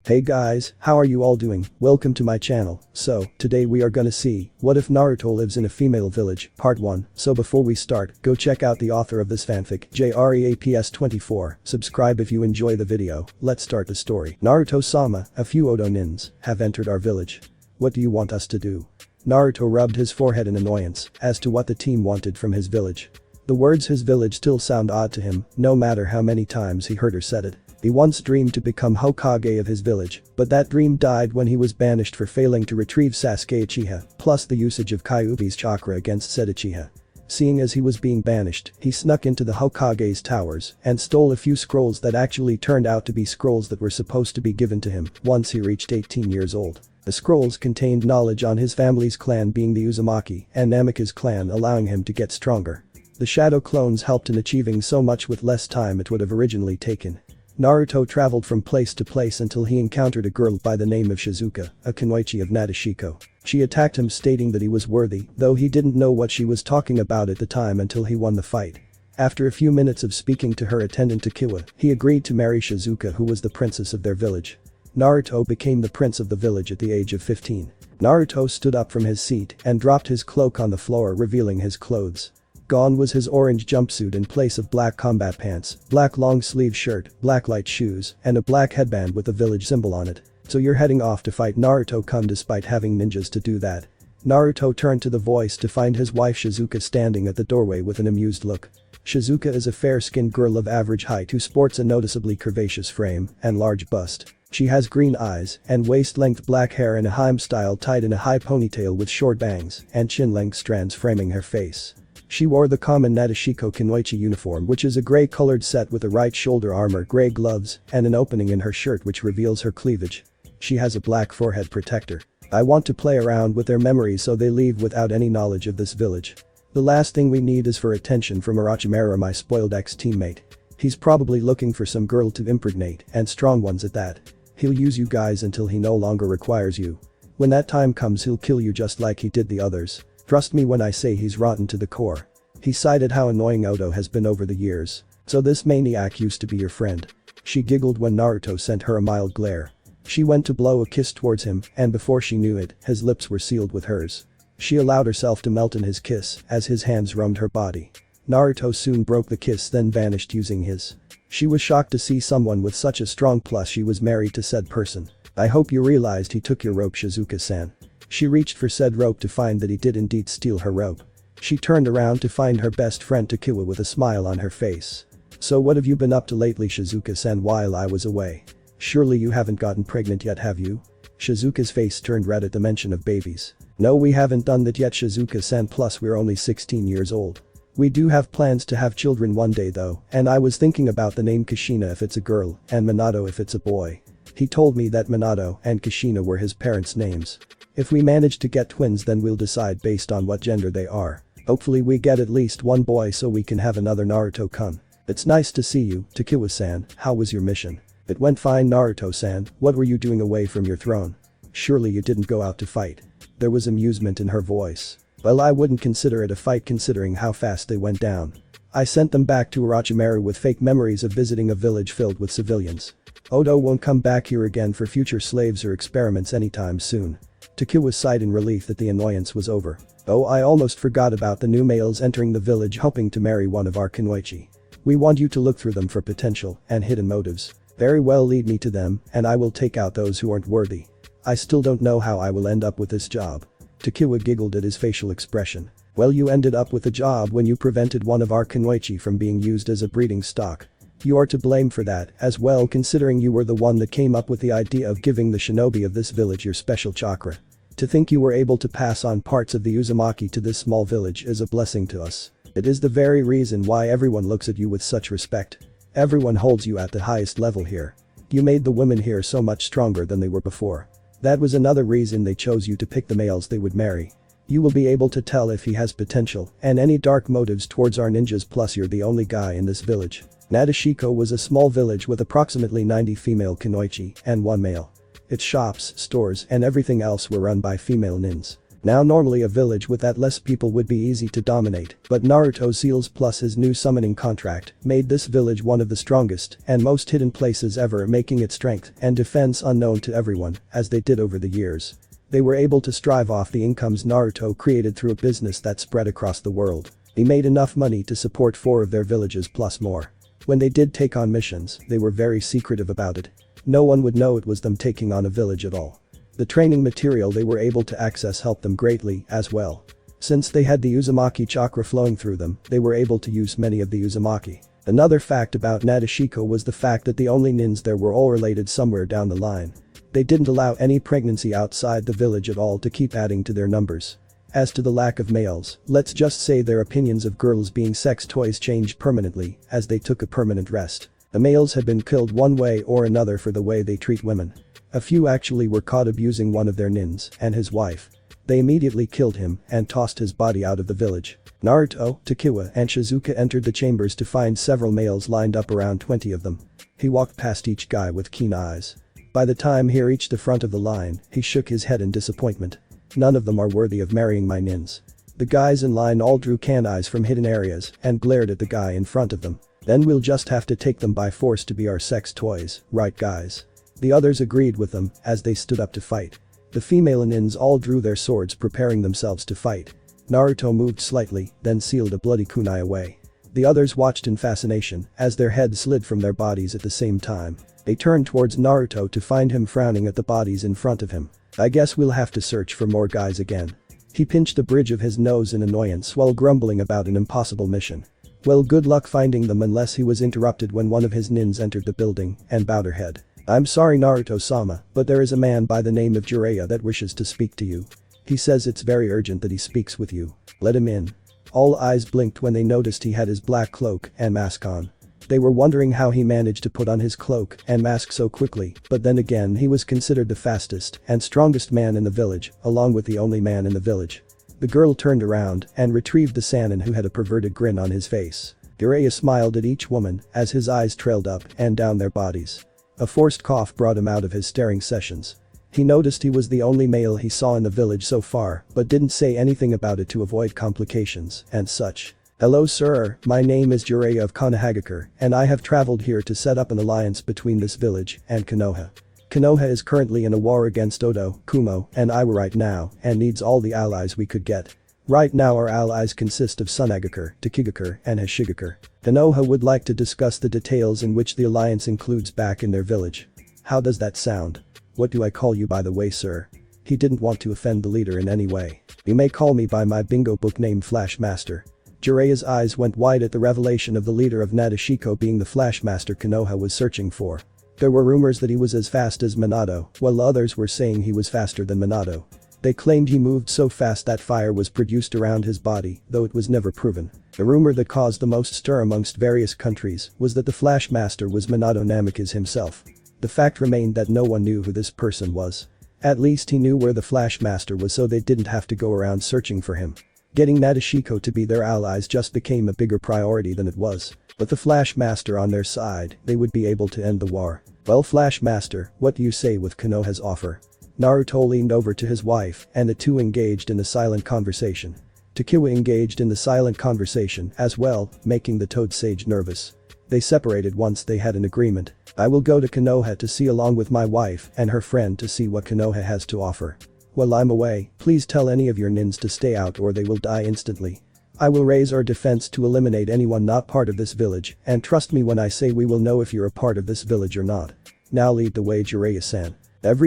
Hey guys, how are you all doing? Welcome to my channel. So, today we are gonna see, what if Naruto lives in a female village, part 1. So before we start, go check out the author of this fanfic, JREAPS24, subscribe if you enjoy the video, let's start the story. Naruto-sama, a few Odo nins, have entered our village. What do you want us to do? Naruto rubbed his forehead in annoyance, as to what the team wanted from his village. The words his village still sound odd to him, no matter how many times he heard her said it. He once dreamed to become Hokage of his village, but that dream died when he was banished for failing to retrieve Sasuke Uchiha, plus the usage of Kyuubi's chakra against said Uchiha. Seeing as he was being banished, he snuck into the Hokage's towers and stole a few scrolls that actually turned out to be scrolls that were supposed to be given to him once he reached 18 years old. The scrolls contained knowledge on his family's clan being the Uzumaki and Namika's clan, allowing him to get stronger. The shadow clones helped in achieving so much with less time it would have originally taken. Naruto traveled from place to place until he encountered a girl by the name of Shizuka, a kunoichi of Nadeshiko. She attacked him stating that he was worthy, though he didn't know what she was talking about at the time until he won the fight. After a few minutes of speaking to her attendant Takiwa, he agreed to marry Shizuka, who was the princess of their village. Naruto became the prince of the village at the age of 15. Naruto stood up from his seat and dropped his cloak on the floor, revealing his clothes. Gone was his orange jumpsuit in place of black combat pants, black long-sleeve shirt, black light shoes, and a black headband with a village symbol on it. So you're heading off to fight Naruto-kun despite having ninjas to do that. Naruto turned to the voice to find his wife Shizuka standing at the doorway with an amused look. Shizuka is a fair-skinned girl of average height who sports a noticeably curvaceous frame and large bust. She has green eyes and waist-length black hair in a Haim style tied in a high ponytail with short bangs and chin-length strands framing her face. She wore the common Nadeshiko kunoichi uniform, which is a gray-colored set with a right shoulder armor, gray gloves, and an opening in her shirt which reveals her cleavage. She has a black forehead protector. I want to play around with their memories so they leave without any knowledge of this village. The last thing we need is for attention from Orochimaru, my spoiled ex-teammate. He's probably looking for some girl to impregnate, and strong ones at that. He'll use you guys until he no longer requires you. When that time comes he'll kill you just like he did the others. Trust me when I say he's rotten to the core. He cited how annoying Odo has been over the years. So this maniac used to be your friend. She giggled when Naruto sent her a mild glare. She went to blow a kiss towards him, and before she knew it, his lips were sealed with hers. She allowed herself to melt in his kiss as his hands roamed her body. Naruto soon broke the kiss, then vanished using his. She was shocked to see someone with such a strong, plus she was married to said person. I hope you realized he took your rope, Shizuka-san. She reached for said rope to find that he did indeed steal her rope. She turned around to find her best friend Takiwa with a smile on her face. So what have you been up to lately, Shizuka-san, while I was away? Surely you haven't gotten pregnant yet, have you? Shizuka's face turned red at the mention of babies. No, we haven't done that yet, Shizuka-san, plus we're only 16 years old. We do have plans to have children one day though, and I was thinking about the name Kushina if it's a girl and Minato if it's a boy. He told me that Minato and Kushina were his parents' names. If we manage to get twins then we'll decide based on what gender they are. Hopefully we get at least one boy so we can have another Naruto-kun. It's nice to see you, Takiwa-san. How was your mission? It went fine, Naruto-san. What were you doing away from your throne? Surely you didn't go out to fight. There was amusement in her voice. Well, I wouldn't consider it a fight considering how fast they went down. I sent them back to Orochimaru with fake memories of visiting a village filled with civilians. Odo won't come back here again for future slaves or experiments anytime soon. Takiwa sighed in relief that the annoyance was over. Oh, I almost forgot about the new males entering the village hoping to marry one of our kunoichi. We want you to look through them for potential and hidden motives. Very well, lead me to them and I will take out those who aren't worthy. I still don't know how I will end up with this job. Takiwa giggled at his facial expression. Well, you ended up with a job when you prevented one of our kunoichi from being used as a breeding stock. You are to blame for that as well, considering you were the one that came up with the idea of giving the shinobi of this village your special chakra. To think you were able to pass on parts of the Uzumaki to this small village is a blessing to us. It is the very reason why everyone looks at you with such respect. Everyone holds you at the highest level here. You made the women here so much stronger than they were before. That was another reason they chose you to pick the males they would marry. You will be able to tell if he has potential and any dark motives towards our ninjas, plus you're the only guy in this village. Nadeshiko was a small village with approximately 90 female kunoichi and 1 male. Its shops, stores, and everything else were run by female nins. Now normally a village with that less people would be easy to dominate, but Naruto's seals plus his new summoning contract made this village one of the strongest and most hidden places ever, making its strength and defense unknown to everyone, as they did over the years. They were able to strive off the incomes Naruto created through a business that spread across the world. He made enough money to support 4 of their villages plus more. When they did take on missions, they were very secretive about it. No one would know it was them taking on a village at all. The training material they were able to access helped them greatly as well. Since they had the Uzumaki chakra flowing through them, they were able to use many of the Uzumaki. Another fact about Nadeshiko was the fact that the only nins there were all related somewhere down the line. They didn't allow any pregnancy outside the village at all to keep adding to their numbers. As to the lack of males, let's just say their opinions of girls being sex toys changed permanently as they took a permanent rest. The males had been killed one way or another for the way they treat women. A few actually were caught abusing one of their nins and his wife. They immediately killed him and tossed his body out of the village. Naruto, Takiwa and Shizuka entered the chambers to find several males lined up, around 20 of them. He walked past each guy with keen eyes. By the time he reached the front of the line, he shook his head in disappointment. None of them are worthy of marrying my nins. The guys in line all drew can eyes from hidden areas and glared at the guy in front of them. Then we'll just have to take them by force to be our sex toys, right guys? The others agreed with them as they stood up to fight. The female nins all drew their swords, preparing themselves to fight. Naruto moved slightly, then sealed a bloody kunai away. The others watched in fascination as their heads slid from their bodies at the same time. They turned towards Naruto to find him frowning at the bodies in front of him. I guess we'll have to search for more guys again. He pinched the bridge of his nose in annoyance while grumbling about an impossible mission. Well, good luck finding them, unless he was interrupted when one of his nins entered the building and bowed her head. I'm sorry Naruto-sama, but there is a man by the name of Jiraiya that wishes to speak to you. He says it's very urgent that he speaks with you. Let him in. All eyes blinked when they noticed he had his black cloak and mask on. They were wondering how he managed to put on his cloak and mask so quickly, but then again he was considered the fastest and strongest man in the village, along with the only man in the village. The girl turned around and retrieved the Sannin, who had a perverted grin on his face. Jiraiya smiled at each woman as his eyes trailed up and down their bodies. A forced cough brought him out of his staring sessions. He noticed he was the only male he saw in the village so far, but didn't say anything about it to avoid complications and such. Hello sir, my name is Jiraiya of Konohagakure, and I have traveled here to set up an alliance between this village and Konoha. Konoha is currently in a war against Odo, Kumo, and Iwa right now, and needs all the allies we could get. Right now our allies consist of Sunagakure, Takigakure, and Hashigakure. Konoha would like to discuss the details in which the alliance includes back in their village. How does that sound? What do I call you by the way sir? He didn't want to offend the leader in any way. You may call me by my bingo book name Flash Master. Jiraiya's eyes went wide at the revelation of the leader of Nadeshiko being the Flash Master Konoha was searching for. There were rumors that he was as fast as Minato, while others were saying he was faster than Minato. They claimed he moved so fast that fire was produced around his body, though it was never proven. The rumor that caused the most stir amongst various countries was that the Flash Master was Minato Namikaze himself. The fact remained that no one knew who this person was. At least he knew where the Flash Master was, so they didn't have to go around searching for him. Getting Nadeshiko to be their allies just became a bigger priority than it was. With the Flash Master on their side, they would be able to end the war. Well Flash Master, what do you say with Konoha's offer? Naruto leaned over to his wife and the two engaged in a silent conversation. Takiwa engaged in the silent conversation as well, making the Toad Sage nervous. They separated once they had an agreement. I will go to Konoha to see along with my wife and her friend to see what Konoha has to offer. While I'm away, please tell any of your nins to stay out or they will die instantly. I will raise our defense to eliminate anyone not part of this village, and trust me when I say we will know if you're a part of this village or not. Now lead the way Jiraiya-san.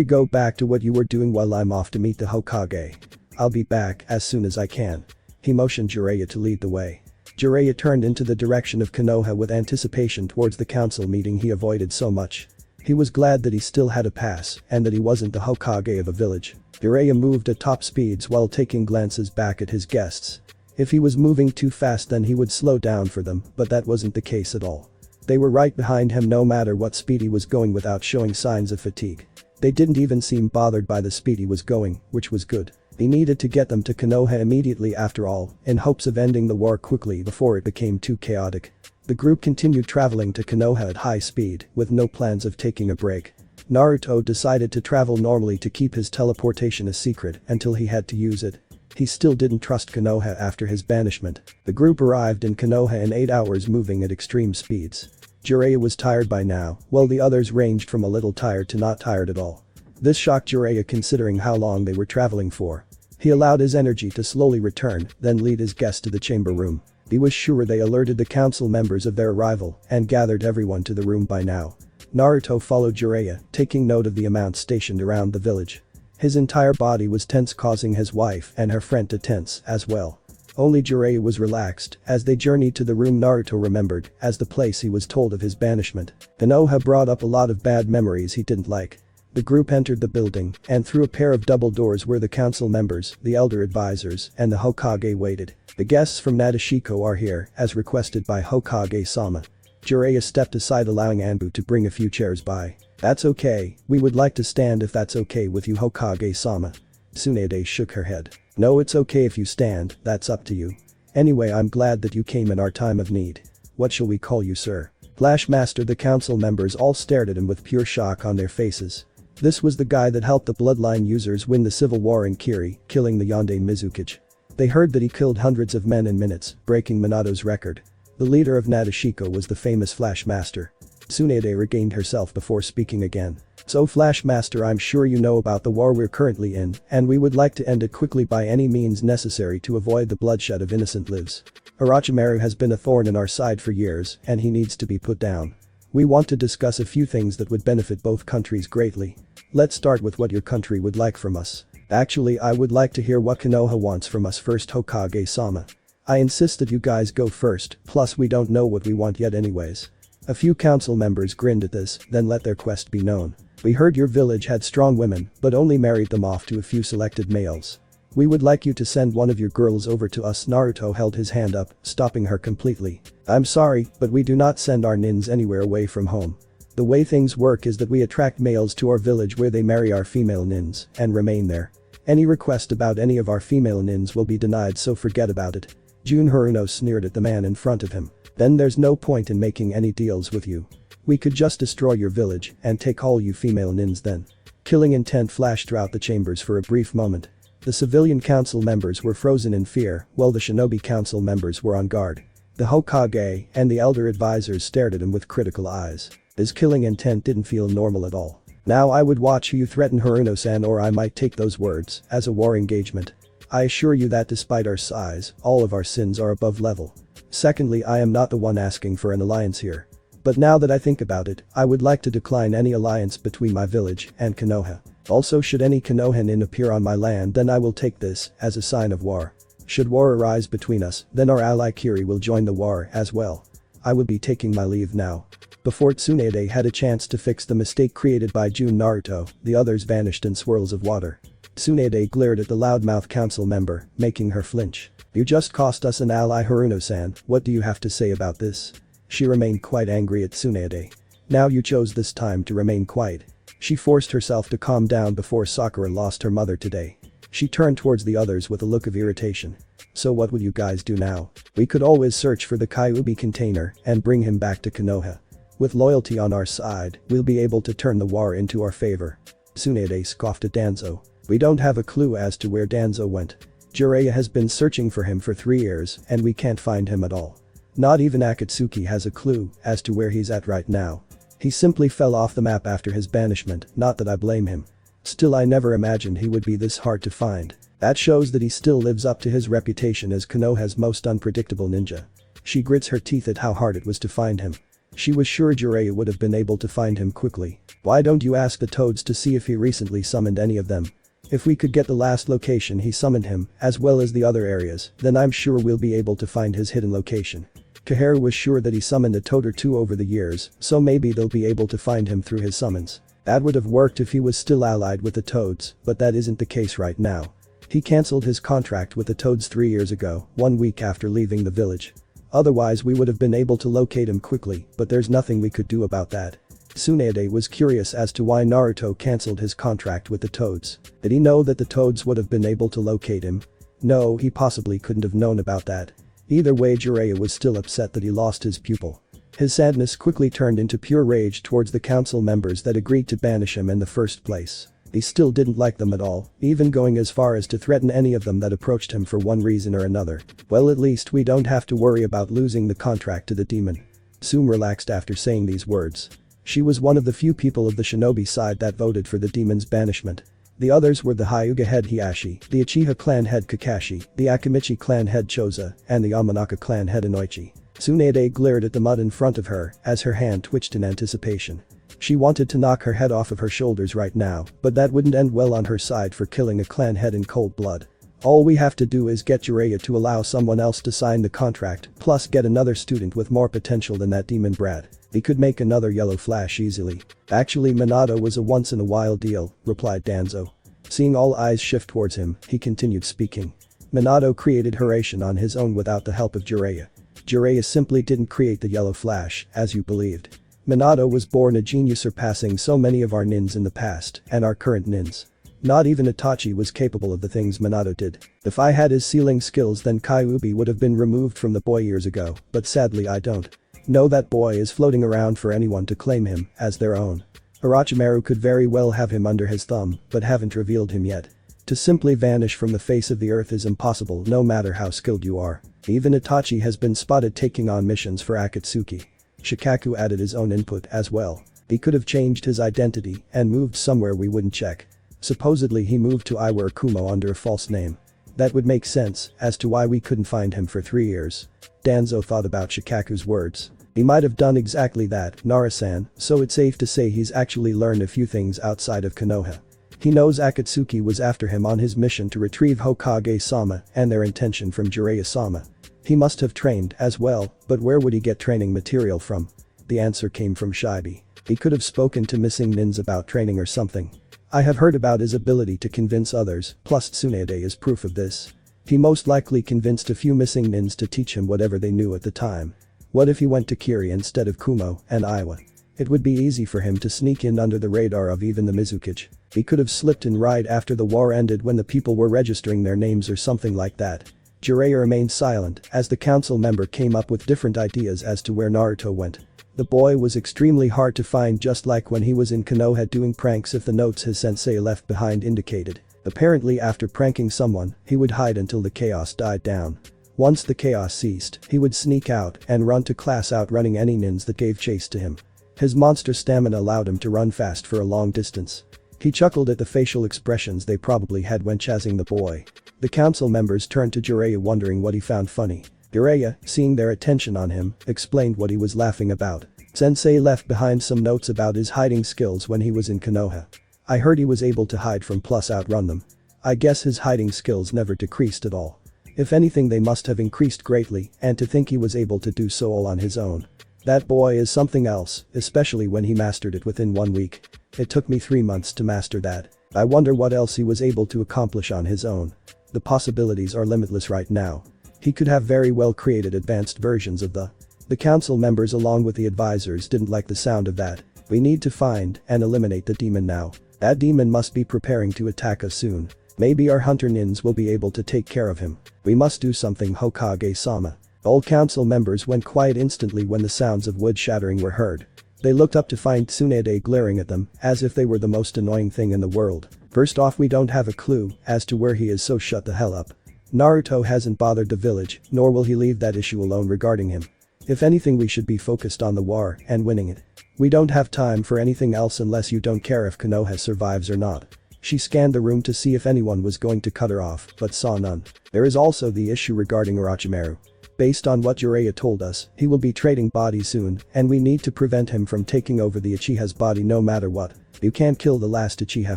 Go back to what you were doing while I'm off to meet the Hokage. I'll be back as soon as I can. He motioned Jiraiya to lead the way. Jiraiya turned into the direction of Konoha with anticipation towards the council meeting he avoided so much. He was glad that he still had a pass and that he wasn't the Hokage of a village. Jiraiya moved at top speeds while taking glances back at his guests. If he was moving too fast then he would slow down for them, but that wasn't the case at all. They were right behind him no matter what speed he was going without showing signs of fatigue. They didn't even seem bothered by the speed he was going, which was good. He needed to get them to Konoha immediately after all, in hopes of ending the war quickly before it became too chaotic. The group continued traveling to Konoha at high speed, with no plans of taking a break. Naruto decided to travel normally to keep his teleportation a secret until he had to use it, He still didn't trust Konoha after his banishment. The group arrived in Konoha in 8 hours, moving at extreme speeds. Jiraiya was tired by now, while the others ranged from a little tired to not tired at all. This shocked Jiraiya considering how long they were traveling for. He allowed his energy to slowly return, then lead his guests to the chamber room. He was sure they alerted the council members of their arrival and gathered everyone to the room by now. Naruto followed Jiraiya, taking note of the amount stationed around the village. His entire body was tense, causing his wife and her friend to tense as well. Only Jiraiya was relaxed as they journeyed to the room Naruto remembered as the place he was told of his banishment. Konoha brought up a lot of bad memories he didn't like. The group entered the building and through a pair of double doors where the council members, the elder advisors, and the Hokage waited. The guests from Nadeshiko are here, as requested by Hokage-sama. Jiraiya stepped aside, allowing Anbu to bring a few chairs by. That's okay, we would like to stand if that's okay with you, Hokage-sama. Tsunade shook her head. No, it's okay if you stand, that's up to you. Anyway, I'm glad that you came in our time of need. What shall we call you, sir? Flash Master. The council members all stared at him with pure shock on their faces. This was the guy that helped the bloodline users win the civil war in Kiri, killing the Yonde Mizukichi. They heard that he killed hundreds of men in minutes, breaking Minato's record. The leader of Nadeshiko was the famous Flash Master. Tsunade regained herself before speaking again. So Flash Master, I'm sure you know about the war we're currently in, and we would like to end it quickly by any means necessary to avoid the bloodshed of innocent lives. Orochimaru has been a thorn in our side for years, and he needs to be put down. We want to discuss a few things that would benefit both countries greatly. Let's start with what your country would like from us. Actually, I would like to hear what Konoha wants from us first, Hokage-sama. I insist that you guys go first, plus we don't know what we want yet anyways. A few council members grinned at this, then let their quest be known. We heard your village had strong women, but only married them off to a few selected males. We would like you to send one of your girls over to us. Naruto held his hand up, stopping her completely. I'm sorry, but we do not send our nins anywhere away from home. The way things work is that we attract males to our village where they marry our female nins and remain there. Any request about any of our female nins will be denied, so forget about it. Jun Haruno sneered at the man in front of him. Then there's no point in making any deals with you. We could just destroy your village and take all you female nins then. Killing intent flashed throughout the chambers for a brief moment. The civilian council members were frozen in fear, while the shinobi council members were on guard. The Hokage and the elder advisors stared at him with critical eyes. His killing intent didn't feel normal at all. Now I would watch you threaten Haruno-san, or I might take those words as a war engagement. I assure you that despite our size, all of our sins are above level. Secondly, I am not the one asking for an alliance here. But now that I think about it, I would like to decline any alliance between my village and Konoha. Also, should any Konohanin appear on my land, then I will take this as a sign of war. Should war arise between us, then our ally Kiri will join the war as well. I will be taking my leave now. Before Tsunade had a chance to fix the mistake created by Jun Naruto, the others vanished in swirls of water. Tsunade glared at the loudmouth council member, making her flinch. You just cost us an ally, Haruno-san. What do you have to say about this? She remained quite angry at Tsunade. Now you chose this time to remain quiet. She forced herself to calm down before Sakura lost her mother today. She turned towards the others with a look of irritation. So what will you guys do now? We could always search for the Kyuubi container and bring him back to Konoha. With loyalty on our side, we'll be able to turn the war into our favor. Tsunade scoffed at Danzo. We don't have a clue as to where Danzo went. Jiraiya has been searching for him for 3 years and we can't find him at all. Not even Akatsuki has a clue as to where he's at right now. He simply fell off the map after his banishment, not that I blame him. Still, I never imagined he would be this hard to find. That shows that he still lives up to his reputation as Konoha's most unpredictable ninja. She grits her teeth at how hard it was to find him. She was sure Jiraiya would have been able to find him quickly. Why don't you ask the toads to see if he recently summoned any of them? If we could get the last location he summoned him, as well as the other areas, then I'm sure we'll be able to find his hidden location. Kaharu was sure that he summoned a toad or two over the years, so maybe they'll be able to find him through his summons. That would have worked if he was still allied with the toads, but that isn't the case right now. He cancelled his contract with the toads 3 years ago, 1 week after leaving the village. Otherwise we would have been able to locate him quickly, but there's nothing we could do about that. Tsunade was curious as to why Naruto cancelled his contract with the toads. Did he know that the toads would have been able to locate him? No, he possibly couldn't have known about that. Either way, Jiraiya was still upset that he lost his pupil. His sadness quickly turned into pure rage towards the council members that agreed to banish him in the first place. He still didn't like them at all, even going as far as to threaten any of them that approached him for one reason or another. Well, at least we don't have to worry about losing the contract to the demon. Tsume relaxed after saying these words. She was one of the few people of the shinobi side that voted for the demon's banishment. The others were the Hyuga head Hiashi, the Uchiha clan head Kakashi, the Akamichi clan head Choza, and the Yamanaka clan head Inoichi. Tsunade glared at the mud in front of her as her hand twitched in anticipation. She wanted to knock her head off of her shoulders right now, but that wouldn't end well on her side for killing a clan head in cold blood. All we have to do is get Jiraiya to allow someone else to sign the contract, plus get another student with more potential than that demon brat. He could make another yellow flash easily. Actually, Minato was a once-in-a-while deal, replied Danzo. Seeing all eyes shift towards him, he continued speaking. Minato created Hiraishin on his own without the help of Jiraiya. Jiraiya simply didn't create the yellow flash, as you believed. Minato was born a genius surpassing so many of our nins in the past and our current nins. Not even Itachi was capable of the things Minato did. If I had his sealing skills, then Kyuubi would have been removed from the boy years ago, but sadly I don't. No, that boy is floating around for anyone to claim him as their own. Orochimaru could very well have him under his thumb, but haven't revealed him yet. To simply vanish from the face of the earth is impossible no matter how skilled you are. Even Itachi has been spotted taking on missions for Akatsuki. Shikaku added his own input as well. He could have changed his identity and moved somewhere we wouldn't check. Supposedly he moved to Iwa or Kumo under a false name. That would make sense as to why we couldn't find him for 3 years. Danzo thought about Shikaku's words. He might have done exactly that, Nara-san, so it's safe to say he's actually learned a few things outside of Konoha. He knows Akatsuki was after him on his mission to retrieve Hokage-sama and their intention from Jiraiya-sama. He must have trained as well, but where would he get training material from? The answer came from Shibi. He could have spoken to missing nins about training or something. I have heard about his ability to convince others, plus Tsunade is proof of this. He most likely convinced a few missing nins to teach him whatever they knew at the time. What if he went to Kiri instead of Kumo and Iwa? It would be easy for him to sneak in under the radar of even the Mizukage. He could have slipped in right after the war ended when the people were registering their names or something like that. Jiraiya remained silent as the council member came up with different ideas as to where Naruto went. The boy was extremely hard to find, just like when he was in Konoha doing pranks if the notes his sensei left behind indicated. Apparently after pranking someone, he would hide until the chaos died down. Once the chaos ceased, he would sneak out and run to class, outrunning any nins that gave chase to him. His monster stamina allowed him to run fast for a long distance. He chuckled at the facial expressions they probably had when chasing the boy. The council members turned to Jiraiya wondering what he found funny. Jiraiya, seeing their attention on him, explained what he was laughing about. Sensei left behind some notes about his hiding skills when he was in Konoha. I heard he was able to hide from plus outrun them. I guess his hiding skills never decreased at all. If anything, they must have increased greatly, and to think he was able to do so all on his own. That boy is something else, especially when he mastered it within 1 week. It took me 3 months to master that. I wonder what else he was able to accomplish on his own. The possibilities are limitless right now. He could have very well created advanced versions of the council members along with the advisors didn't like the sound of that. We need to find and eliminate the demon now. That demon must be preparing to attack us soon. Maybe our hunter nins will be able to take care of him. We must do something, Hokage-sama. All council members went quiet instantly when the sounds of wood shattering were heard. They looked up to find Tsunade glaring at them as if they were the most annoying thing in the world. First off, we don't have a clue as to where he is, so shut the hell up. Naruto hasn't bothered the village, nor will he leave that issue alone regarding him. If anything, we should be focused on the war and winning it. We don't have time for anything else unless you don't care if Konoha survives or not. She scanned the room to see if anyone was going to cut her off, but saw none. There is also the issue regarding Orochimaru. Based on what Jiraiya told us, he will be trading bodies soon, and we need to prevent him from taking over the Uchiha's body no matter what. You can't kill the last Uchiha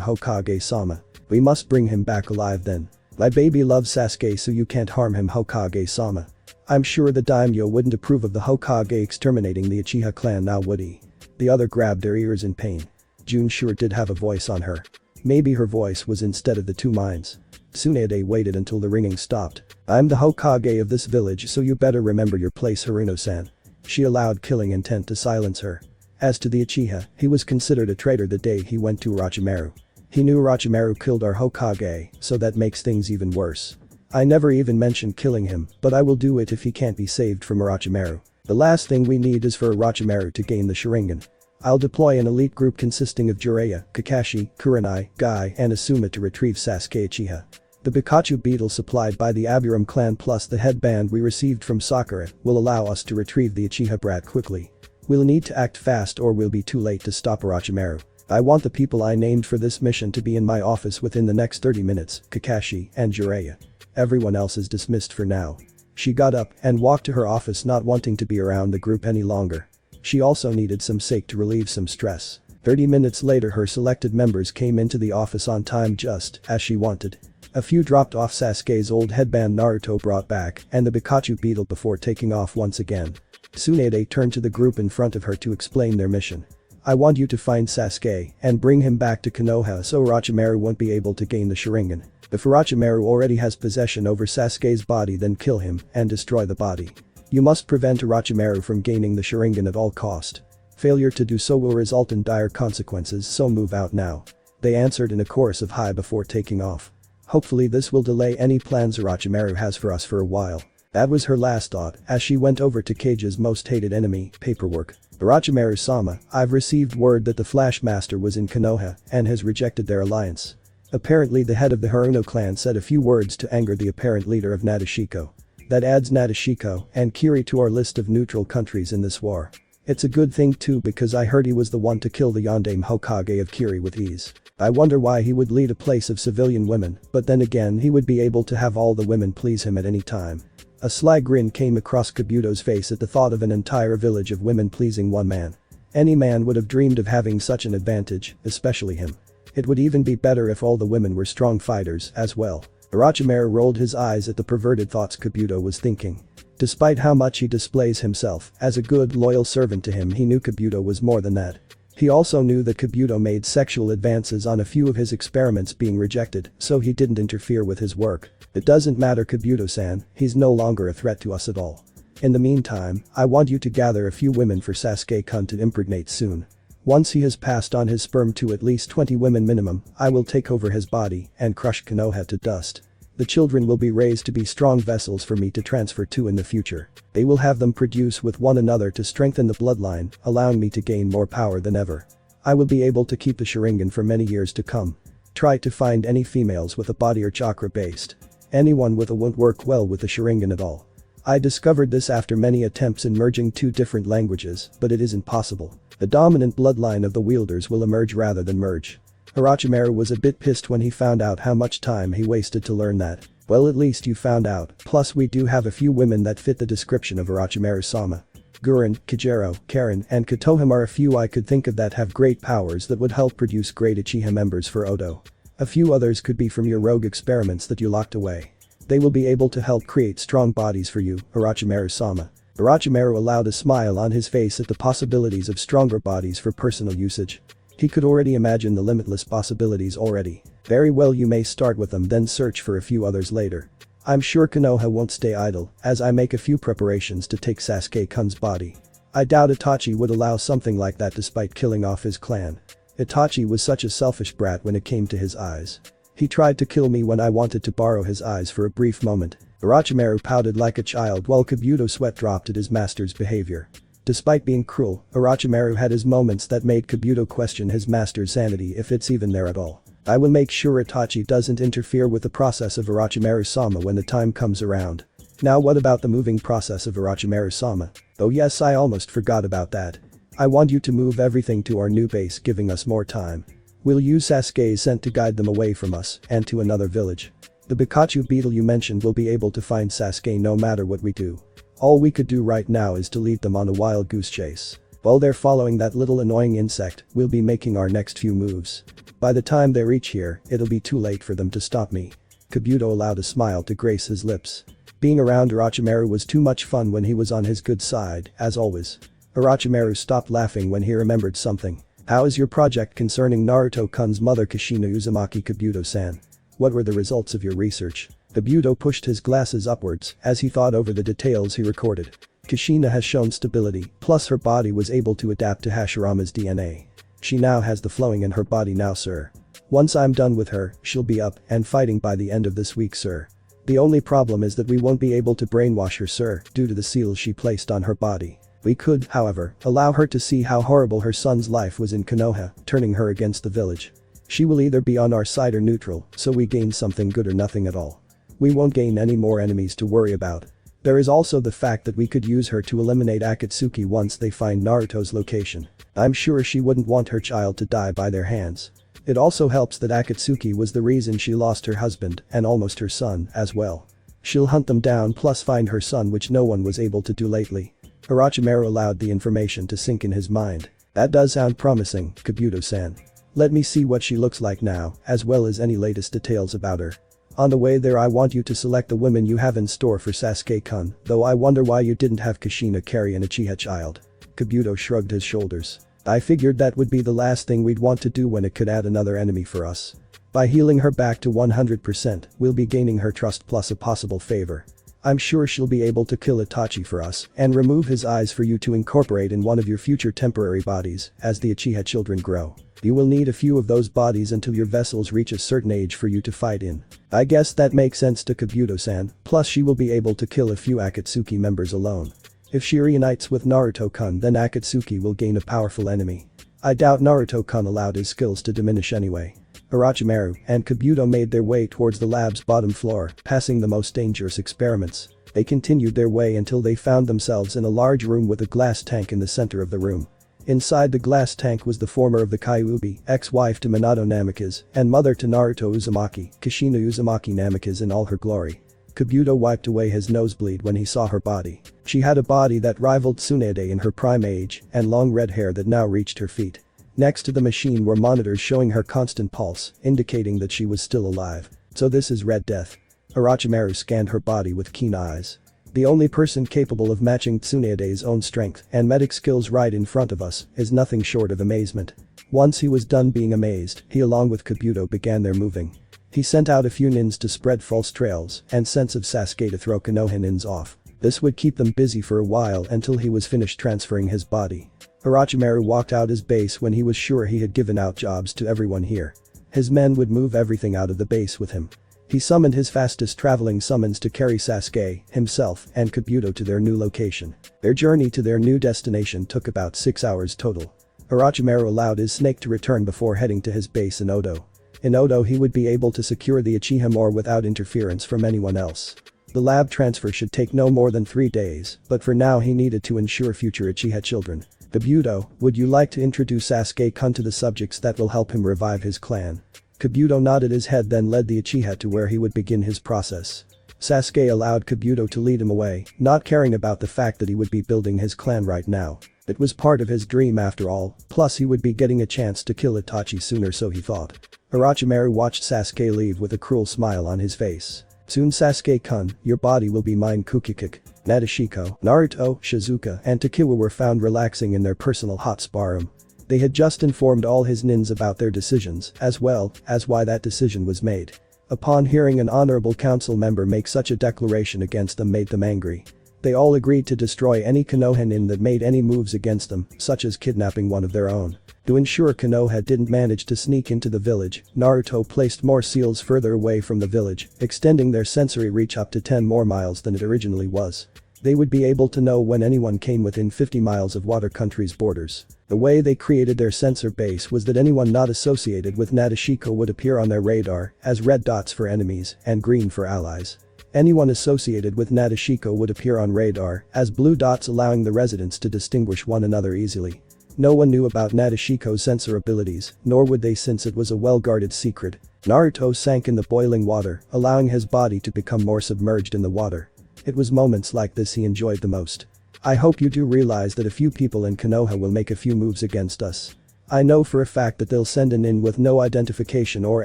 Hokage-sama. We must bring him back alive then. My baby loves Sasuke, so you can't harm him, Hokage-sama. I'm sure the daimyo wouldn't approve of the Hokage exterminating the Uchiha clan, now would he? The other grabbed their ears in pain. June sure did have a voice on her. Maybe her voice was instead of the two minds. Tsunade waited until the ringing stopped. I'm the Hokage of this village, so you better remember your place, Haruno-san. She allowed killing intent to silence her. As to the Uchiha, he was considered a traitor the day he went to Orochimaru. He knew Orochimaru killed our Hokage, so that makes things even worse. I never even mentioned killing him, but I will do it if he can't be saved from Orochimaru. The last thing we need is for Orochimaru to gain the Sharingan. I'll deploy an elite group consisting of Jiraiya, Kakashi, Kurenai, Guy, and Asuma to retrieve Sasuke Uchiha. The Pikachu beetle supplied by the Aburam clan plus the headband we received from Sakura will allow us to retrieve the Uchiha brat quickly. We'll need to act fast or we'll be too late to stop Orochimaru. I want the people I named for this mission to be in my office within the next 30 minutes, Kakashi and Jiraiya. Everyone else is dismissed for now. She got up and walked to her office not wanting to be around the group any longer. She also needed some sake to relieve some stress. 30 minutes later her selected members came into the office on time just as she wanted. A few dropped off Sasuke's old headband Naruto brought back and the Pikachu beetle before taking off once again. Tsunade turned to the group in front of her to explain their mission. I want you to find Sasuke and bring him back to Konoha so Orochimaru won't be able to gain the Sharingan. If Orochimaru already has possession over Sasuke's body then kill him and destroy the body. You must prevent Orochimaru from gaining the Sharingan at all cost. Failure to do so will result in dire consequences so move out now. They answered in a chorus of hi before taking off. Hopefully this will delay any plans Orochimaru has for us for a while. That was her last thought as she went over to Kage's most hated enemy, paperwork. Orochimaru-sama, I've received word that the Flash Master was in Konoha and has rejected their alliance. Apparently the head of the Haruno clan said a few words to anger the apparent leader of Nadeshiko. That adds Nadeshiko and Kiri to our list of neutral countries in this war. It's a good thing too because I heard he was the one to kill the Yondaime Hokage of Kiri with ease. I wonder why he would lead a place of civilian women, but then again he would be able to have all the women please him at any time. A sly grin came across Kabuto's face at the thought of an entire village of women pleasing one man. Any man would have dreamed of having such an advantage, especially him. It would even be better if all the women were strong fighters as well. Orochimaru rolled his eyes at the perverted thoughts Kabuto was thinking. Despite how much he displays himself as a good loyal servant to him he knew Kabuto was more than that. He also knew that Kabuto made sexual advances on a few of his experiments being rejected, so he didn't interfere with his work. It doesn't matter Kabuto-san, he's no longer a threat to us at all. In the meantime, I want you to gather a few women for Sasuke-kun to impregnate soon. Once he has passed on his sperm to at least 20 women minimum, I will take over his body and crush Konoha to dust. The children will be raised to be strong vessels for me to transfer to in the future. They will have them produce with one another to strengthen the bloodline, allowing me to gain more power than ever. I will be able to keep the Sharingan for many years to come. Try to find any females with a body or chakra based. Anyone with a won't work well with the Sharingan at all. I discovered this after many attempts in merging two different languages, but it isn't possible. The dominant bloodline of the wielders will emerge rather than merge. Orochimaru was a bit pissed when he found out how much time he wasted to learn that. Well at least you found out, plus we do have a few women that fit the description of Orochimaru-sama. Guren, Kijiro, Karen, and Kotohim are a few I could think of that have great powers that would help produce great Uchiha members for Odo. A few others could be from your rogue experiments that you locked away. They will be able to help create strong bodies for you, Orochimaru-sama. Orochimaru allowed a smile on his face at the possibilities of stronger bodies for personal usage. He could already imagine the limitless possibilities already. Very well, you may start with them then search for a few others later. I'm sure Konoha won't stay idle as I make a few preparations to take Sasuke-kun's body. I doubt Itachi would allow something like that despite killing off his clan. Itachi was such a selfish brat when it came to his eyes. He tried to kill me when I wanted to borrow his eyes for a brief moment. Orochimaru pouted like a child while Kabuto sweat dropped at his master's behavior. Despite being cruel, Orochimaru had his moments that made Kabuto question his master's sanity if it's even there at all. I will make sure Itachi doesn't interfere with the process of Orochimaru-sama when the time comes around. Now what about the moving process of Orochimaru-sama? Oh yes, I almost forgot about that. I want you to move everything to our new base giving us more time. We'll use Sasuke's scent to guide them away from us and to another village. The Pikachu beetle you mentioned will be able to find Sasuke no matter what we do. All we could do right now is to lead them on a wild goose chase. While they're following that little annoying insect, we'll be making our next few moves. By the time they reach here, it'll be too late for them to stop me. Kabuto allowed a smile to grace his lips. Being around Orochimaru was too much fun when he was on his good side, as always. Orochimaru stopped laughing when he remembered something. How is your project concerning Naruto-kun's mother Kushina Uzumaki? Kabuto-san. What were the results of your research? Kabuto pushed his glasses upwards as he thought over the details he recorded. Kushina has shown stability, plus her body was able to adapt to Hashirama's DNA. She now has the flowing in her body now, sir. Once I'm done with her, she'll be up and fighting by the end of this week, sir. The only problem is that we won't be able to brainwash her, sir, due to the seals she placed on her body. We could, however, allow her to see how horrible her son's life was in Konoha, turning her against the village. She will either be on our side or neutral, so we gain something good or nothing at all. We won't gain any more enemies to worry about. There is also the fact that we could use her to eliminate Akatsuki once they find Naruto's location. I'm sure she wouldn't want her child to die by their hands. It also helps that Akatsuki was the reason she lost her husband and almost her son as well. She'll hunt them down plus find her son, which no one was able to do lately. Orochimaru allowed the information to sink in his mind. That does sound promising, Kabuto-san. Let me see what she looks like now, as well as any latest details about her. On the way there, I want you to select the women you have in store for Sasuke-kun, though I wonder why you didn't have Kushina carry an Uchiha child. Kabuto shrugged his shoulders. I figured that would be the last thing we'd want to do when it could add another enemy for us. By healing her back to 100%, we'll be gaining her trust plus a possible favor. I'm sure she'll be able to kill Itachi for us and remove his eyes for you to incorporate in one of your future temporary bodies as the Uchiha children grow. You will need a few of those bodies until your vessels reach a certain age for you to fight in. I guess that makes sense to Kabuto-san, plus she will be able to kill a few Akatsuki members alone. If she reunites with Naruto-kun, then Akatsuki will gain a powerful enemy. I doubt Naruto-kun allowed his skills to diminish anyway. Orochimaru and Kabuto made their way towards the lab's bottom floor, passing the most dangerous experiments. They continued their way until they found themselves in a large room with a glass tank in the center of the room. Inside the glass tank was the former of the Kyuubi, ex-wife to Minato Namikaze, and mother to Naruto Uzumaki, Kushina Uzumaki Namikaze in all her glory. Kabuto wiped away his nosebleed when he saw her body. She had a body that rivaled Tsunade in her prime age and long red hair that now reached her feet. Next to the machine were monitors showing her constant pulse, indicating that she was still alive. So this is Red Death. Orochimaru scanned her body with keen eyes. The only person capable of matching Tsunade's own strength and medic skills right in front of us is nothing short of amazement. Once he was done being amazed, he along with Kabuto began their moving. He sent out a few nins to spread false trails and sense of Sasuke to throw Konoha nins off. This would keep them busy for a while until he was finished transferring his body. Orochimaru walked out his base when he was sure he had given out jobs to everyone here. His men would move everything out of the base with him. He summoned his fastest traveling summons to carry Sasuke, himself, and Kabuto to their new location. Their journey to their new destination took about 6 hours total. Orochimaru allowed his snake to return before heading to his base in Odo. In Odo he would be able to secure the Uchiha more without interference from anyone else. The lab transfer should take no more than 3 days, but for now he needed to ensure future Uchiha children. Kabuto, would you like to introduce Sasuke-kun to the subjects that will help him revive his clan? Kabuto nodded his head, then led the Uchiha to where he would begin his process. Sasuke allowed Kabuto to lead him away, not caring about the fact that he would be building his clan right now. It was part of his dream after all, plus he would be getting a chance to kill Itachi sooner, so he thought. Orochimaru watched Sasuke leave with a cruel smile on his face. Soon Sasuke-kun, your body will be mine. Kukikik, Nadeshiko, Naruto, Shizuka and Takiwa were found relaxing in their personal hot spa room. They had just informed all his nins about their decisions, as well as why that decision was made. Upon hearing an honorable council member make such a declaration against them made them angry. They all agreed to destroy any Konoha nin that made any moves against them, such as kidnapping one of their own. To ensure Konoha didn't manage to sneak into the village, Naruto placed more seals further away from the village, extending their sensory reach up to 10 more miles than it originally was. They would be able to know when anyone came within 50 miles of Water Country's borders. The way they created their sensor base was that anyone not associated with Nadeshiko would appear on their radar as red dots for enemies and green for allies. Anyone associated with Nadeshiko would appear on radar as blue dots, allowing the residents to distinguish one another easily. No one knew about Nadeshiko's sensor abilities, nor would they since it was a well-guarded secret. Naruto sank in the boiling water, allowing his body to become more submerged in the water. It was moments like this he enjoyed the most. I hope you do realize that a few people in Konoha will make a few moves against us. I know for a fact that they'll send an in with no identification or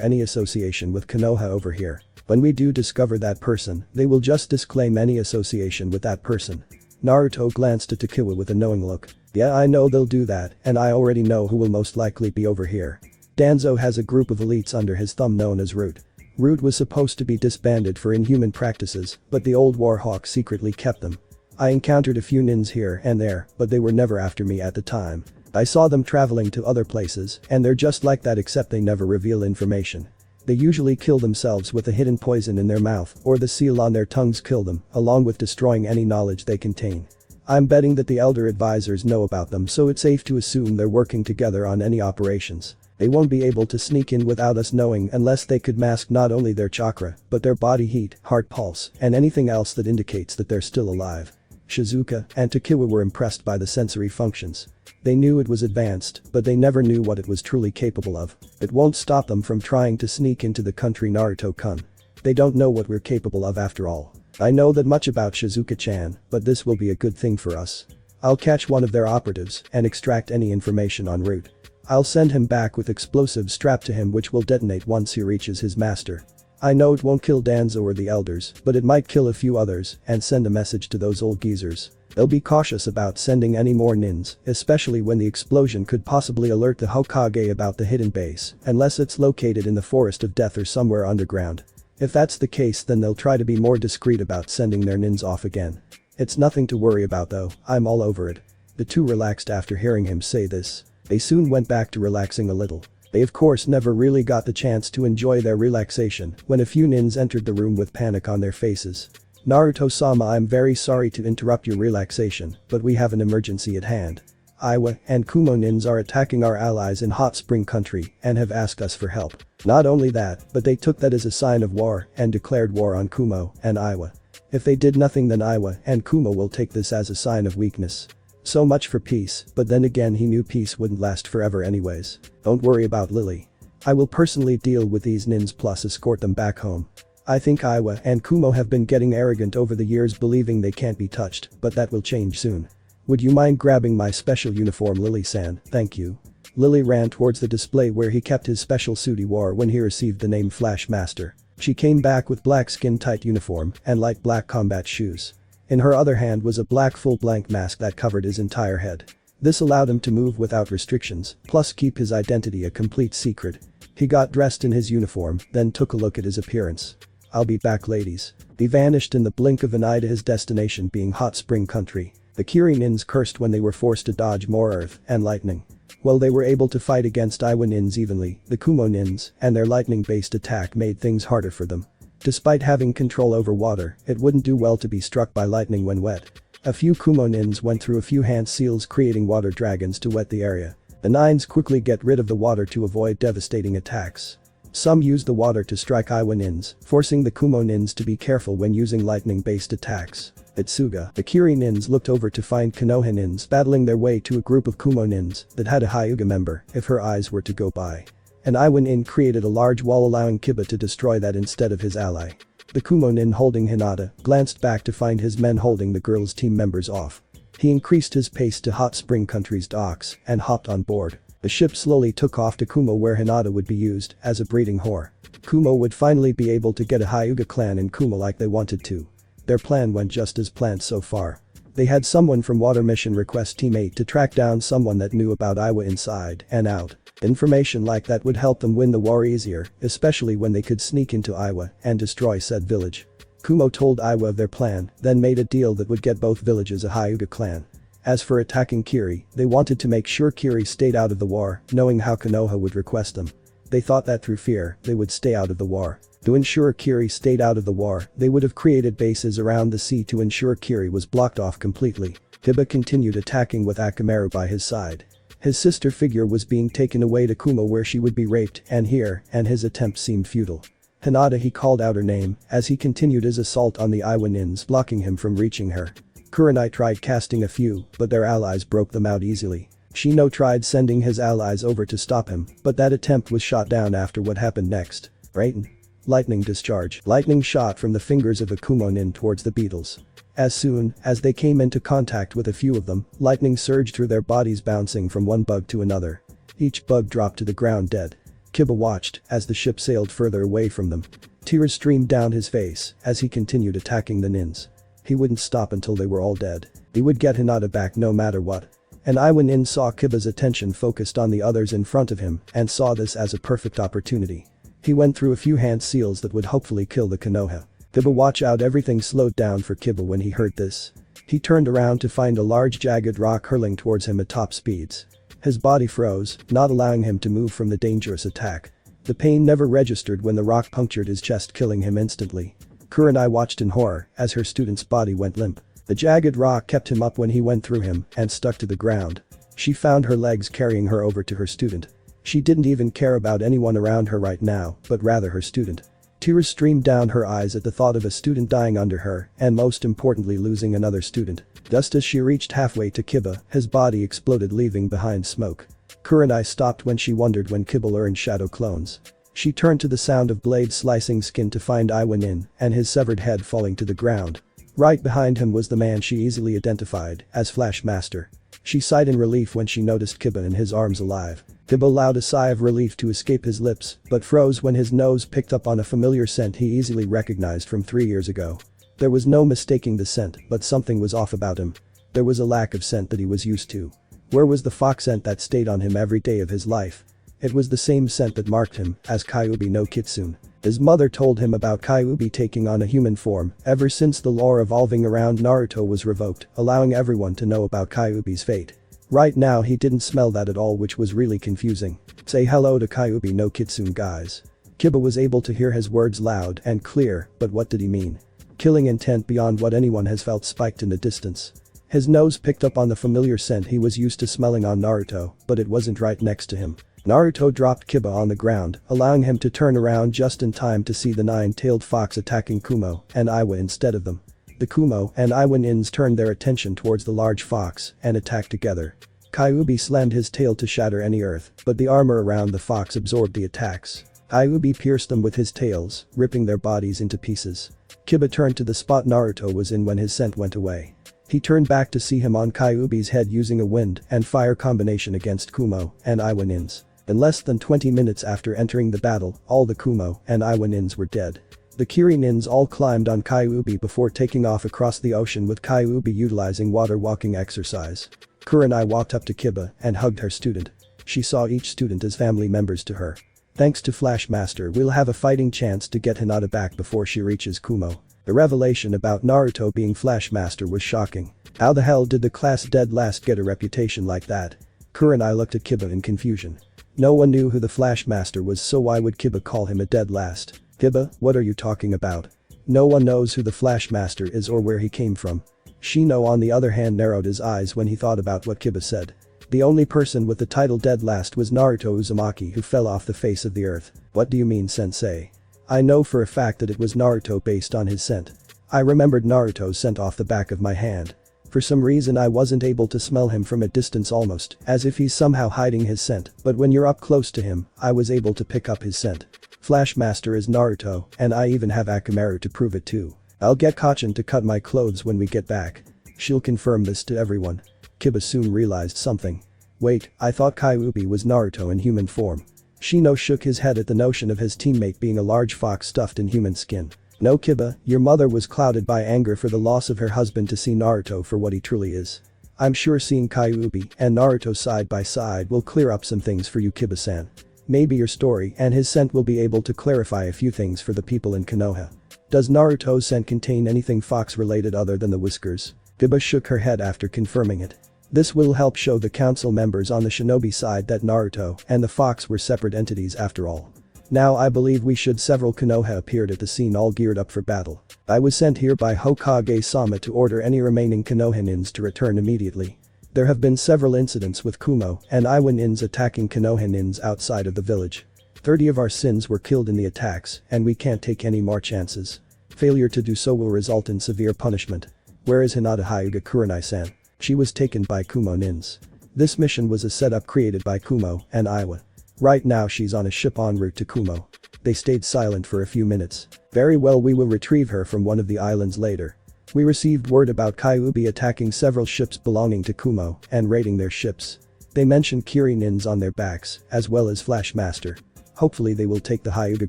any association with Konoha over here. When we do discover that person, they will just disclaim any association with that person. Naruto glanced at Takiwa with a knowing look. Yeah, I know they'll do that, and I already know who will most likely be over here. Danzo has a group of elites under his thumb known as Root. Root was supposed to be disbanded for inhuman practices, but the old Warhawk secretly kept them. I encountered a few nins here and there, but they were never after me at the time. I saw them traveling to other places, and they're just like that, except they never reveal information. They usually kill themselves with a hidden poison in their mouth, or the seal on their tongues kill them, along with destroying any knowledge they contain. I'm betting that the elder advisors know about them, so it's safe to assume they're working together on any operations. They won't be able to sneak in without us knowing unless they could mask not only their chakra, but their body heat, heart pulse, and anything else that indicates that they're still alive. Shizuka and Tokiwa were impressed by the sensory functions. They knew it was advanced, but they never knew what it was truly capable of. It won't stop them from trying to sneak into the country, Naruto-kun. They don't know what we're capable of after all. I know that much about Shizuka-chan, but this will be a good thing for us. I'll catch one of their operatives and extract any information en route. I'll send him back with explosives strapped to him which will detonate once he reaches his master. I know it won't kill Danzo or the elders, but it might kill a few others and send a message to those old geezers. They'll be cautious about sending any more nins, especially when the explosion could possibly alert the Hokage about the hidden base, unless it's located in the Forest of Death or somewhere underground. If that's the case, then they'll try to be more discreet about sending their nins off again. It's nothing to worry about though, I'm all over it. The two relaxed after hearing him say this. They soon went back to relaxing a little. They of course never really got the chance to enjoy their relaxation when a few nins entered the room with panic on their faces. Naruto-sama, I'm very sorry to interrupt your relaxation, but we have an emergency at hand. Iwa and Kumo nins are attacking our allies in Hot Spring Country and have asked us for help. Not only that, but they took that as a sign of war and declared war on Kumo and Iwa. If they did nothing, then Iwa and Kumo will take this as a sign of weakness. So much for peace, but then again he knew peace wouldn't last forever anyways. Don't worry about Lily. I will personally deal with these nins plus escort them back home. I think Iwa and Kumo have been getting arrogant over the years, believing they can't be touched, but that will change soon. Would you mind grabbing my special uniform, Lily-san? Thank you. Lily ran towards the display where he kept his special suit he wore when he received the name Flash Master. She came back with black skin-tight uniform and light black combat shoes. In her other hand was a black full-blank mask that covered his entire head. This allowed him to move without restrictions, plus keep his identity a complete secret. He got dressed in his uniform, then took a look at his appearance. I'll be back, ladies. He vanished in the blink of an eye to his destination being Hot Spring Country. The Kiri nins cursed when they were forced to dodge more earth and lightning. While they were able to fight against Iwa nins evenly, the Kumo nins and their lightning-based attack made things harder for them. Despite having control over water, it wouldn't do well to be struck by lightning when wet. A few Kumo nins went through a few hand seals, creating water dragons to wet the area. The nines quickly get rid of the water to avoid devastating attacks. Some used the water to strike Iwa nins, forcing the Kumo nins to be careful when using lightning-based attacks. At Suga, the Kiri nins looked over to find Konoha nins battling their way to a group of Kumo nins that had a Hyuga member if her eyes were to go by. An Iwa nin created a large wall allowing Kiba to destroy that instead of his ally. The Kumo nin holding Hinata glanced back to find his men holding the girls' team members off. He increased his pace to Hot Spring Country's docks and hopped on board. The ship slowly took off to Kumo where Hinata would be used as a breeding whore. Kumo would finally be able to get a Hyuga clan in Kumo like they wanted to. Their plan went just as planned so far. They had someone from Water Mission request teammate to track down someone that knew about Iwa inside and out. Information like that would help them win the war easier, especially when they could sneak into Iwa and destroy said village. Kumo told Iwa of their plan, then made a deal that would get both villages a Hyuga clan. As for attacking Kiri, they wanted to make sure Kiri stayed out of the war, knowing how Konoha would request them. They thought that through fear, they would stay out of the war. To ensure Kiri stayed out of the war, they would have created bases around the sea to ensure Kiri was blocked off completely. Kiba continued attacking with Akamaru by his side. His sister figure was being taken away to Kumo where she would be raped and his attempt seemed futile. Hinata, he called out her name as he continued his assault on the Iwa nins, blocking him from reaching her. Kurenai tried casting a few, but their allies broke them out easily. Shino tried sending his allies over to stop him, but that attempt was shot down after what happened next. Raiden. Lightning discharge. Lightning shot from the fingers of a Kumo nin towards the beetles. As soon as they came into contact with a few of them, lightning surged through their bodies, bouncing from one bug to another. Each bug dropped to the ground dead. Kiba watched as the ship sailed further away from them. Tears streamed down his face as he continued attacking the nins. He wouldn't stop until they were all dead. He would get Hinata back no matter what. An Iwa nin saw Kiba's attention focused on the others in front of him and saw this as a perfect opportunity. He went through a few hand seals that would hopefully kill the Konoha. Kiba, watch out, everything slowed down for Kiba when he heard this. He turned around to find a large jagged rock hurling towards him at top speeds. His body froze, not allowing him to move from the dangerous attack. The pain never registered when the rock punctured his chest, killing him instantly. Kurenai watched in horror as her student's body went limp. The jagged rock kept him up when he went through him and stuck to the ground. She found her legs carrying her over to her student. She didn't even care about anyone around her right now, but rather her student. Tears streamed down her eyes at the thought of a student dying under her and most importantly losing another student. Just as she reached halfway to Kiba, his body exploded leaving behind smoke. Kurenai stopped when she wondered when Kiba learned shadow clones. She turned to the sound of blades slicing skin to find Iwa Nin and his severed head falling to the ground. Right behind him was the man she easily identified as Flash Master. She sighed in relief when she noticed Kiba in his arms alive. Kiba allowed a sigh of relief to escape his lips, but froze when his nose picked up on a familiar scent he easily recognized from 3 years ago. There was no mistaking the scent, but something was off about him. There was a lack of scent that he was used to. Where was the fox scent that stayed on him every day of his life? It was the same scent that marked him as Kyuubi no Kitsune. His mother told him about Kyuubi taking on a human form ever since the lore evolving around Naruto was revoked, allowing everyone to know about Kyuubi's fate. Right now he didn't smell that at all, which was really confusing. Say hello to Kyuubi no Kitsune, guys. Kiba was able to hear his words loud and clear, but what did he mean? Killing intent beyond what anyone has felt spiked in the distance. His nose picked up on the familiar scent he was used to smelling on Naruto, but it wasn't right next to him. Naruto dropped Kiba on the ground, allowing him to turn around just in time to see the nine-tailed fox attacking Kumo and Iwa instead of them. The Kumo and Iwa Nins turned their attention towards the large fox and attacked together. Kyuubi slammed his tail to shatter any earth, but the armor around the fox absorbed the attacks. Kyuubi pierced them with his tails, ripping their bodies into pieces. Kiba turned to the spot Naruto was in when his scent went away. He turned back to see him on Kyuubi's head using a wind and fire combination against Kumo and Iwa Nins. In less than 20 minutes after entering the battle, all the Kumo and Iwa Nins were dead. The Kiri Nins all climbed on Kyuubi before taking off across the ocean with Kyuubi utilizing water walking exercise. Kurenai walked up to Kiba and hugged her student. She saw each student as family members to her. Thanks to Flash Master, we'll have a fighting chance to get Hinata back before she reaches Kumo. The revelation about Naruto being Flash Master was shocking. How the hell did the class dead last get a reputation like that? Kurenai looked at Kiba in confusion. No one knew who the Flash Master was, so why would Kiba call him a dead last? Kiba, what are you talking about? No one knows who the Flash Master is or where he came from. Shino on the other hand narrowed his eyes when he thought about what Kiba said. The only person with the title dead last was Naruto Uzumaki, who fell off the face of the earth. What do you mean, sensei? I know for a fact that it was Naruto based on his scent. I remembered Naruto's scent off the back of my hand. For some reason I wasn't able to smell him from a distance, almost as if he's somehow hiding his scent, but when you're up close to him, I was able to pick up his scent. Flash Master is Naruto, and I even have Akamaru to prove it too. I'll get Kachin to cut my clothes when we get back. She'll confirm this to everyone. Kiba soon realized something. Wait, I thought Kyuubi was Naruto in human form. Shino shook his head at the notion of his teammate being a large fox stuffed in human skin. No, Kiba, your mother was clouded by anger for the loss of her husband to see Naruto for what he truly is. I'm sure seeing Kyuubi and Naruto side by side will clear up some things for you, Kiba-san. Maybe your story and his scent will be able to clarify a few things for the people in Konoha. Does Naruto's scent contain anything fox-related other than the whiskers? Kiba shook her head after confirming it. This will help show the council members on the shinobi side that Naruto and the fox were separate entities after all. Now I believe we should. Several Konoha appeared at the scene, all geared up for battle. I was sent here by Hokage-sama to order any remaining Konoha nins to return immediately. There have been several incidents with Kumo and Iwa nins attacking Konoha nins outside of the village. 30 of our sins were killed in the attacks, and we can't take any more chances. Failure to do so will result in severe punishment. Where is Hinata Hyuga Kurenai-san? She was taken by Kumo nins. This mission was a setup created by Kumo and Iwa. Right now she's on a ship en route to Kumo. They stayed silent for a few minutes. Very well, we will retrieve her from one of the islands later. We received word about Kyuubi attacking several ships belonging to Kumo and raiding their ships. They mentioned Kiri nins on their backs, as well as Flash Master. Hopefully they will take the Hyuga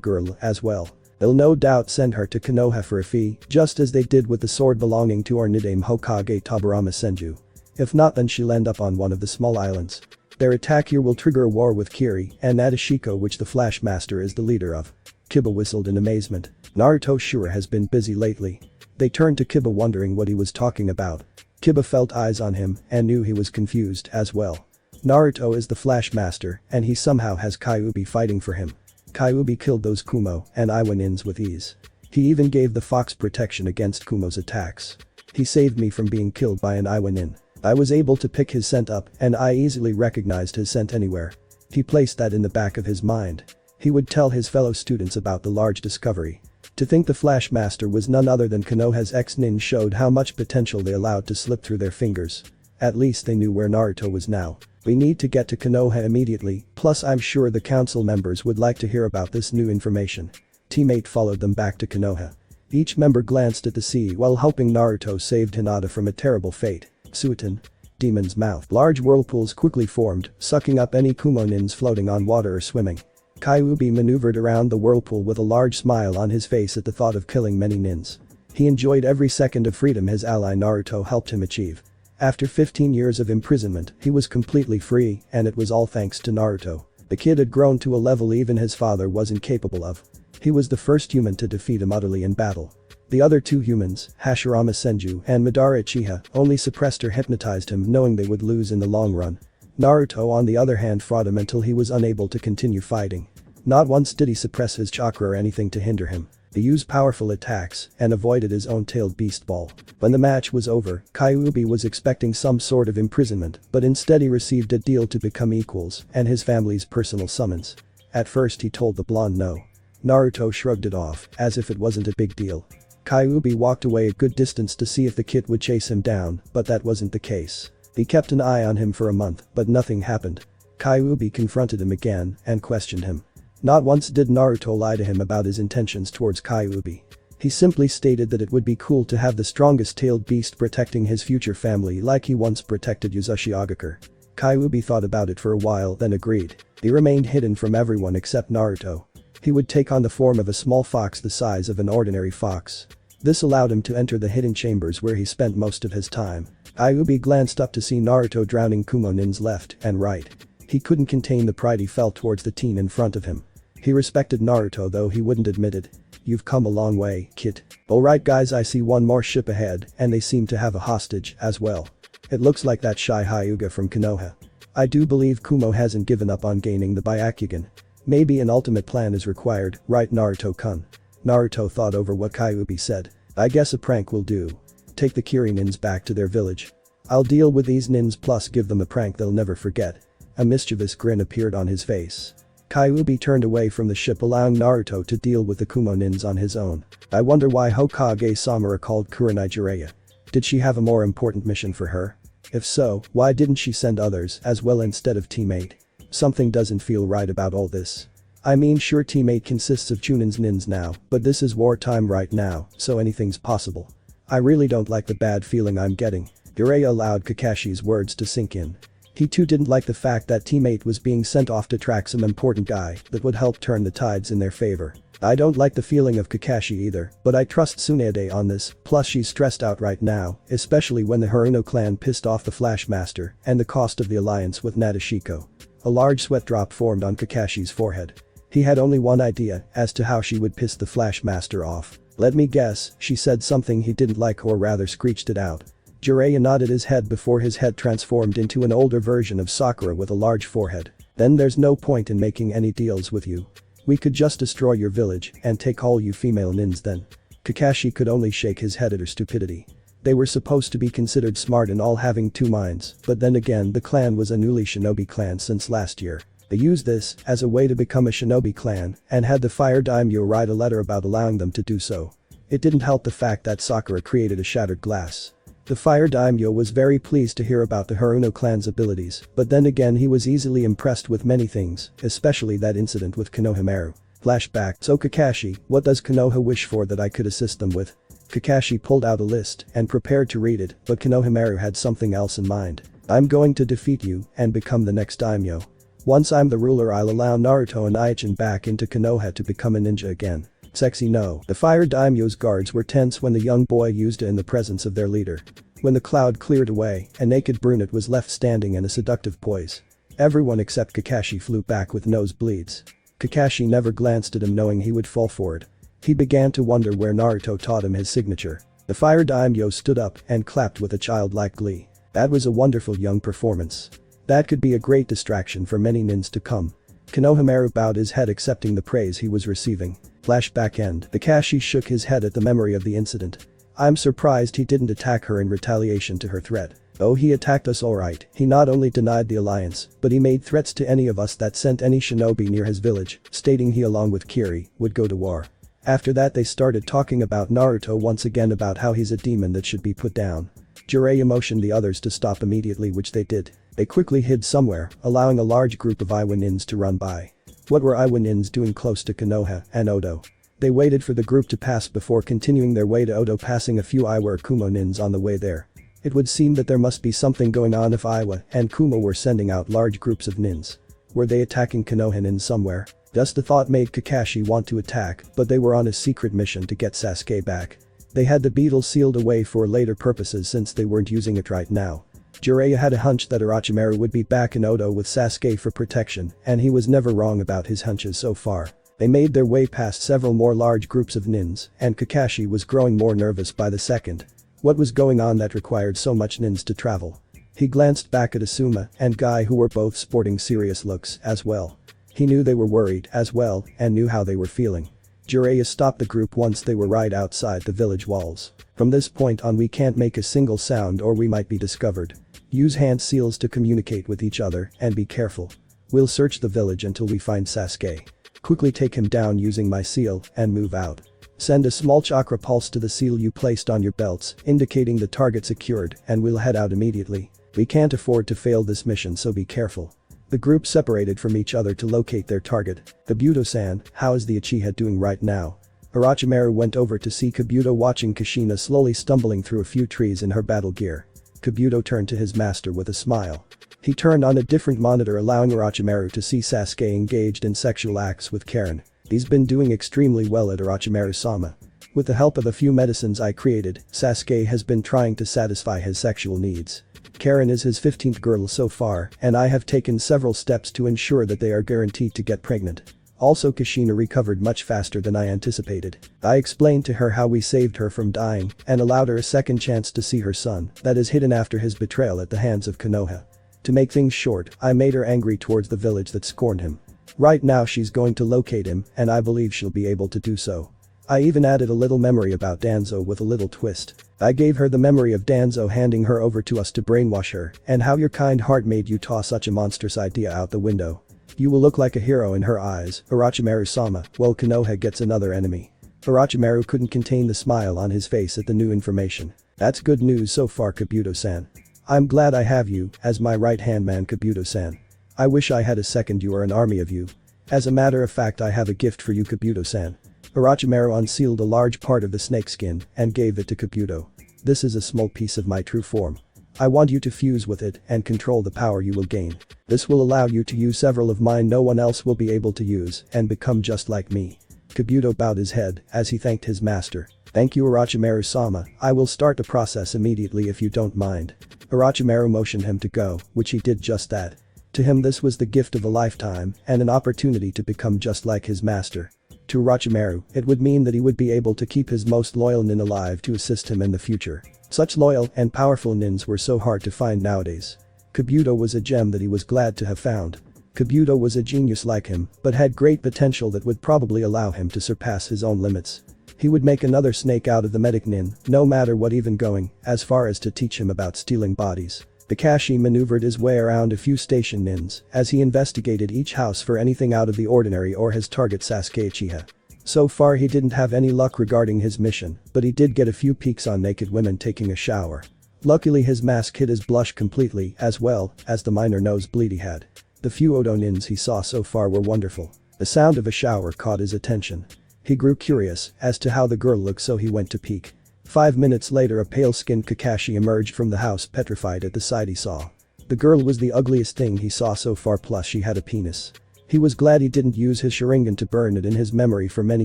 girl as well. They'll no doubt send her to Konoha for a fee, just as they did with the sword belonging to our nickname Hokage Taburama Senju. If not, then she'll end up on one of the small islands. Their attack here will trigger a war with Kiri and Nadeshiko, which the Flash Master is the leader of. Kiba whistled in amazement. Naruto sure has been busy lately. They turned to Kiba wondering what he was talking about. Kiba felt eyes on him and knew he was confused as well. Naruto is the Flash Master and he somehow has Kyuubi fighting for him. Kyuubi killed those Kumo and Iwa nins with ease. He even gave the fox protection against Kumo's attacks. He saved me from being killed by an Iwa nin. I was able to pick his scent up and I easily recognized his scent anywhere. He placed that in the back of his mind. He would tell his fellow students about the large discovery. To think the Flash Master was none other than Konoha's ex-nin showed how much potential they allowed to slip through their fingers. At least they knew where Naruto was now. We need to get to Konoha immediately, plus I'm sure the council members would like to hear about this new information. Teammate followed them back to Konoha. Each member glanced at the sea while hoping Naruto saved Hinata from a terrible fate. Suiton. Demon's mouth. Large whirlpools quickly formed, sucking up any Kumonins floating on water or swimming. Kyuubi maneuvered around the whirlpool with a large smile on his face at the thought of killing many nins. He enjoyed every second of freedom his ally Naruto helped him achieve. After 15 years of imprisonment, he was completely free, and it was all thanks to Naruto. The kid had grown to a level even his father wasn't capable of. He was the first human to defeat him utterly in battle. The other two humans, Hashirama Senju and Madara Uchiha, only suppressed or hypnotized him knowing they would lose in the long run. Naruto on the other hand fought him until he was unable to continue fighting. Not once did he suppress his chakra or anything to hinder him. He used powerful attacks and avoided his own tailed beast ball. When the match was over, Kyuubi was expecting some sort of imprisonment, but instead he received a deal to become equals and his family's personal summons. At first he told the blonde no. Naruto shrugged it off, as if it wasn't a big deal. Kyuubi walked away a good distance to see if the kid would chase him down, but that wasn't the case. He kept an eye on him for a month, but nothing happened. Kyuubi confronted him again and questioned him. Not once did Naruto lie to him about his intentions towards Kyuubi. He simply stated that it would be cool to have the strongest tailed beast protecting his future family like he once protected Yuzushi Agakure. Kyuubi thought about it for a while then agreed. He remained hidden from everyone except Naruto. He would take on the form of a small fox the size of an ordinary fox. This allowed him to enter the hidden chambers where he spent most of his time. Kyuubi glanced up to see Naruto drowning Kumonins left and right. He couldn't contain the pride he felt towards the teen in front of him. He respected Naruto though he wouldn't admit it. You've come a long way, kid. Alright guys, I see one more ship ahead and they seem to have a hostage as well. It looks like that shy Hyuga from Konoha. I do believe Kumo hasn't given up on gaining the Byakugan. Maybe an ultimate plan is required, right Naruto-kun? Naruto thought over what Kyuubi said. I guess a prank will do. Take the Kiri nins back to their village. I'll deal with these nins plus give them a prank they'll never forget. A mischievous grin appeared on his face. Kyuubi turned away from the ship allowing Naruto to deal with the Kumo nins on his own. I wonder why Hokage Samura called Kurenai Jiraiya. Did she have a more important mission for her? If so, why didn't she send others as well instead of teammate? Something doesn't feel right about all this. I mean sure teammate consists of Chunin's nins now, but this is wartime right now, so anything's possible. I really don't like the bad feeling I'm getting. Jiraiya allowed Kakashi's words to sink in. He too didn't like the fact that teammate was being sent off to track some important guy that would help turn the tides in their favor. I don't like the feeling of Kakashi either, but I trust Tsunade on this, plus she's stressed out right now, especially when the Haruno clan pissed off the Flash Master and the cost of the alliance with Nadeshiko. A large sweat drop formed on Kakashi's forehead. He had only one idea as to how she would piss the Flash Master off. Let me guess, she said something he didn't like or rather screeched it out. Jiraiya nodded his head before his head transformed into an older version of Sakura with a large forehead. Then there's no point in making any deals with you. We could just destroy your village and take all you female nins then. Kakashi could only shake his head at her stupidity. They were supposed to be considered smart and all having two minds, but then again the clan was a newly shinobi clan since last year. They used this as a way to become a shinobi clan and had the fire daimyo write a letter about allowing them to do so. It didn't help the fact that Sakura created a shattered glass. The fire daimyo was very pleased to hear about the Haruno clan's abilities, but then again he was easily impressed with many things, especially that incident with Konohamaru. Flashback. So Kakashi, what does Konoha wish for that I could assist them with? Kakashi pulled out a list and prepared to read it, but Konohamaru had something else in mind. I'm going to defeat you and become the next daimyo. Once I'm the ruler I'll allow Naruto and Aichin back into Konoha to become a ninja again. Sexy no. The fire daimyo's guards were tense when the young boy used it in the presence of their leader. When the cloud cleared away, a naked brunette was left standing in a seductive poise. Everyone except Kakashi flew back with nosebleeds. Kakashi never glanced at him knowing he would fall for it. He began to wonder where Naruto taught him his signature. The fire daimyo stood up and clapped with a childlike glee. That was a wonderful young performance. That could be a great distraction for many nins to come. Konohamaru bowed his head accepting the praise he was receiving. Flashback end. Kakashi shook his head at the memory of the incident. I'm surprised he didn't attack her in retaliation to her threat. Oh, he attacked us alright. He not only denied the alliance, but he made threats to any of us that sent any shinobi near his village, stating he along with Kiri would go to war. After that they started talking about Naruto once again, about how he's a demon that should be put down. Jiraiya motioned the others to stop immediately, which they did. They quickly hid somewhere, allowing a large group of Iwa nins to run by. What were Iwa nins doing close to Konoha and Odo? They waited for the group to pass before continuing their way to Odo, passing a few Iwa or Kumo nins on the way there. It would seem that there must be something going on if Iwa and Kumo were sending out large groups of nins. Were they attacking Konoha nins somewhere? Just the thought made Kakashi want to attack, but they were on a secret mission to get Sasuke back. They had the beetle sealed away for later purposes since they weren't using it right now. Jiraiya had a hunch that Orochimaru would be back in Odo with Sasuke for protection, and he was never wrong about his hunches so far. They made their way past several more large groups of nins, and Kakashi was growing more nervous by the second. What was going on that required so much nins to travel? He glanced back at Asuma and Guy, who were both sporting serious looks as well. He knew they were worried as well and knew how they were feeling. Jiraiya stopped the group once they were right outside the village walls. From this point on we can't make a single sound or we might be discovered. Use hand seals to communicate with each other and be careful. We'll search the village until we find Sasuke. Quickly take him down using my seal and move out. Send a small chakra pulse to the seal you placed on your belts, indicating the target secured, and we'll head out immediately. We can't afford to fail this mission, so be careful. The group separated from each other to locate their target. Kabuto-san, how is the Uchiha doing right now? Orochimaru went over to see Kabuto watching Kushina slowly stumbling through a few trees in her battle gear. Kabuto turned to his master with a smile. He turned on a different monitor, allowing Orochimaru to see Sasuke engaged in sexual acts with Karen. He's been doing extremely well at Orochimaru-sama. With the help of a few medicines I created, Sasuke has been trying to satisfy his sexual needs. Karen is his 15th girl so far, and I have taken several steps to ensure that they are guaranteed to get pregnant. Also, Kushina recovered much faster than I anticipated. I explained to her how we saved her from dying and allowed her a second chance to see her son that is hidden after his betrayal at the hands of Konoha. To make things short, I made her angry towards the village that scorned him. Right now she's going to locate him, and I believe she'll be able to do so. I even added a little memory about Danzo with a little twist. I gave her the memory of Danzo handing her over to us to brainwash her, and how your kind heart made you toss such a monstrous idea out the window. You will look like a hero in her eyes, Orochimaru-sama, while Konoha gets another enemy. Orochimaru couldn't contain the smile on his face at the new information. That's good news so far, Kabuto-san. I'm glad I have you as my right-hand man, Kabuto-san. I wish I had a second you or an army of you. As a matter of fact, I have a gift for you, Kabuto-san. Orochimaru unsealed a large part of the snakeskin and gave it to Kabuto. This is a small piece of my true form. I want you to fuse with it and control the power you will gain. This will allow you to use several of mine no one else will be able to use and become just like me. Kabuto bowed his head as he thanked his master. Thank you, Orochimaru-sama. I will start the process immediately if you don't mind. Orochimaru motioned him to go, which he did just that. To him this was the gift of a lifetime and an opportunity to become just like his master. To Orochimaru, it would mean that he would be able to keep his most loyal nin alive to assist him in the future. Such loyal and powerful nins were so hard to find nowadays. Kabuto was a gem that he was glad to have found. Kabuto was a genius like him, but had great potential that would probably allow him to surpass his own limits. He would make another snake out of the medic nin, no matter what, even going as far as to teach him about stealing bodies. Kakashi maneuvered his way around a few station nins as he investigated each house for anything out of the ordinary or his target Sasuke Uchiha. So far he didn't have any luck regarding his mission, but he did get a few peeks on naked women taking a shower. Luckily his mask hid his blush completely as well as the minor nosebleed he had. The few Odo nins he saw so far were wonderful. The sound of a shower caught his attention. He grew curious as to how the girl looked, so he went to peek. 5 minutes later a pale-skinned Kakashi emerged from the house, petrified at the sight he saw. The girl was the ugliest thing he saw so far, plus she had a penis. He was glad he didn't use his Sharingan to burn it in his memory for many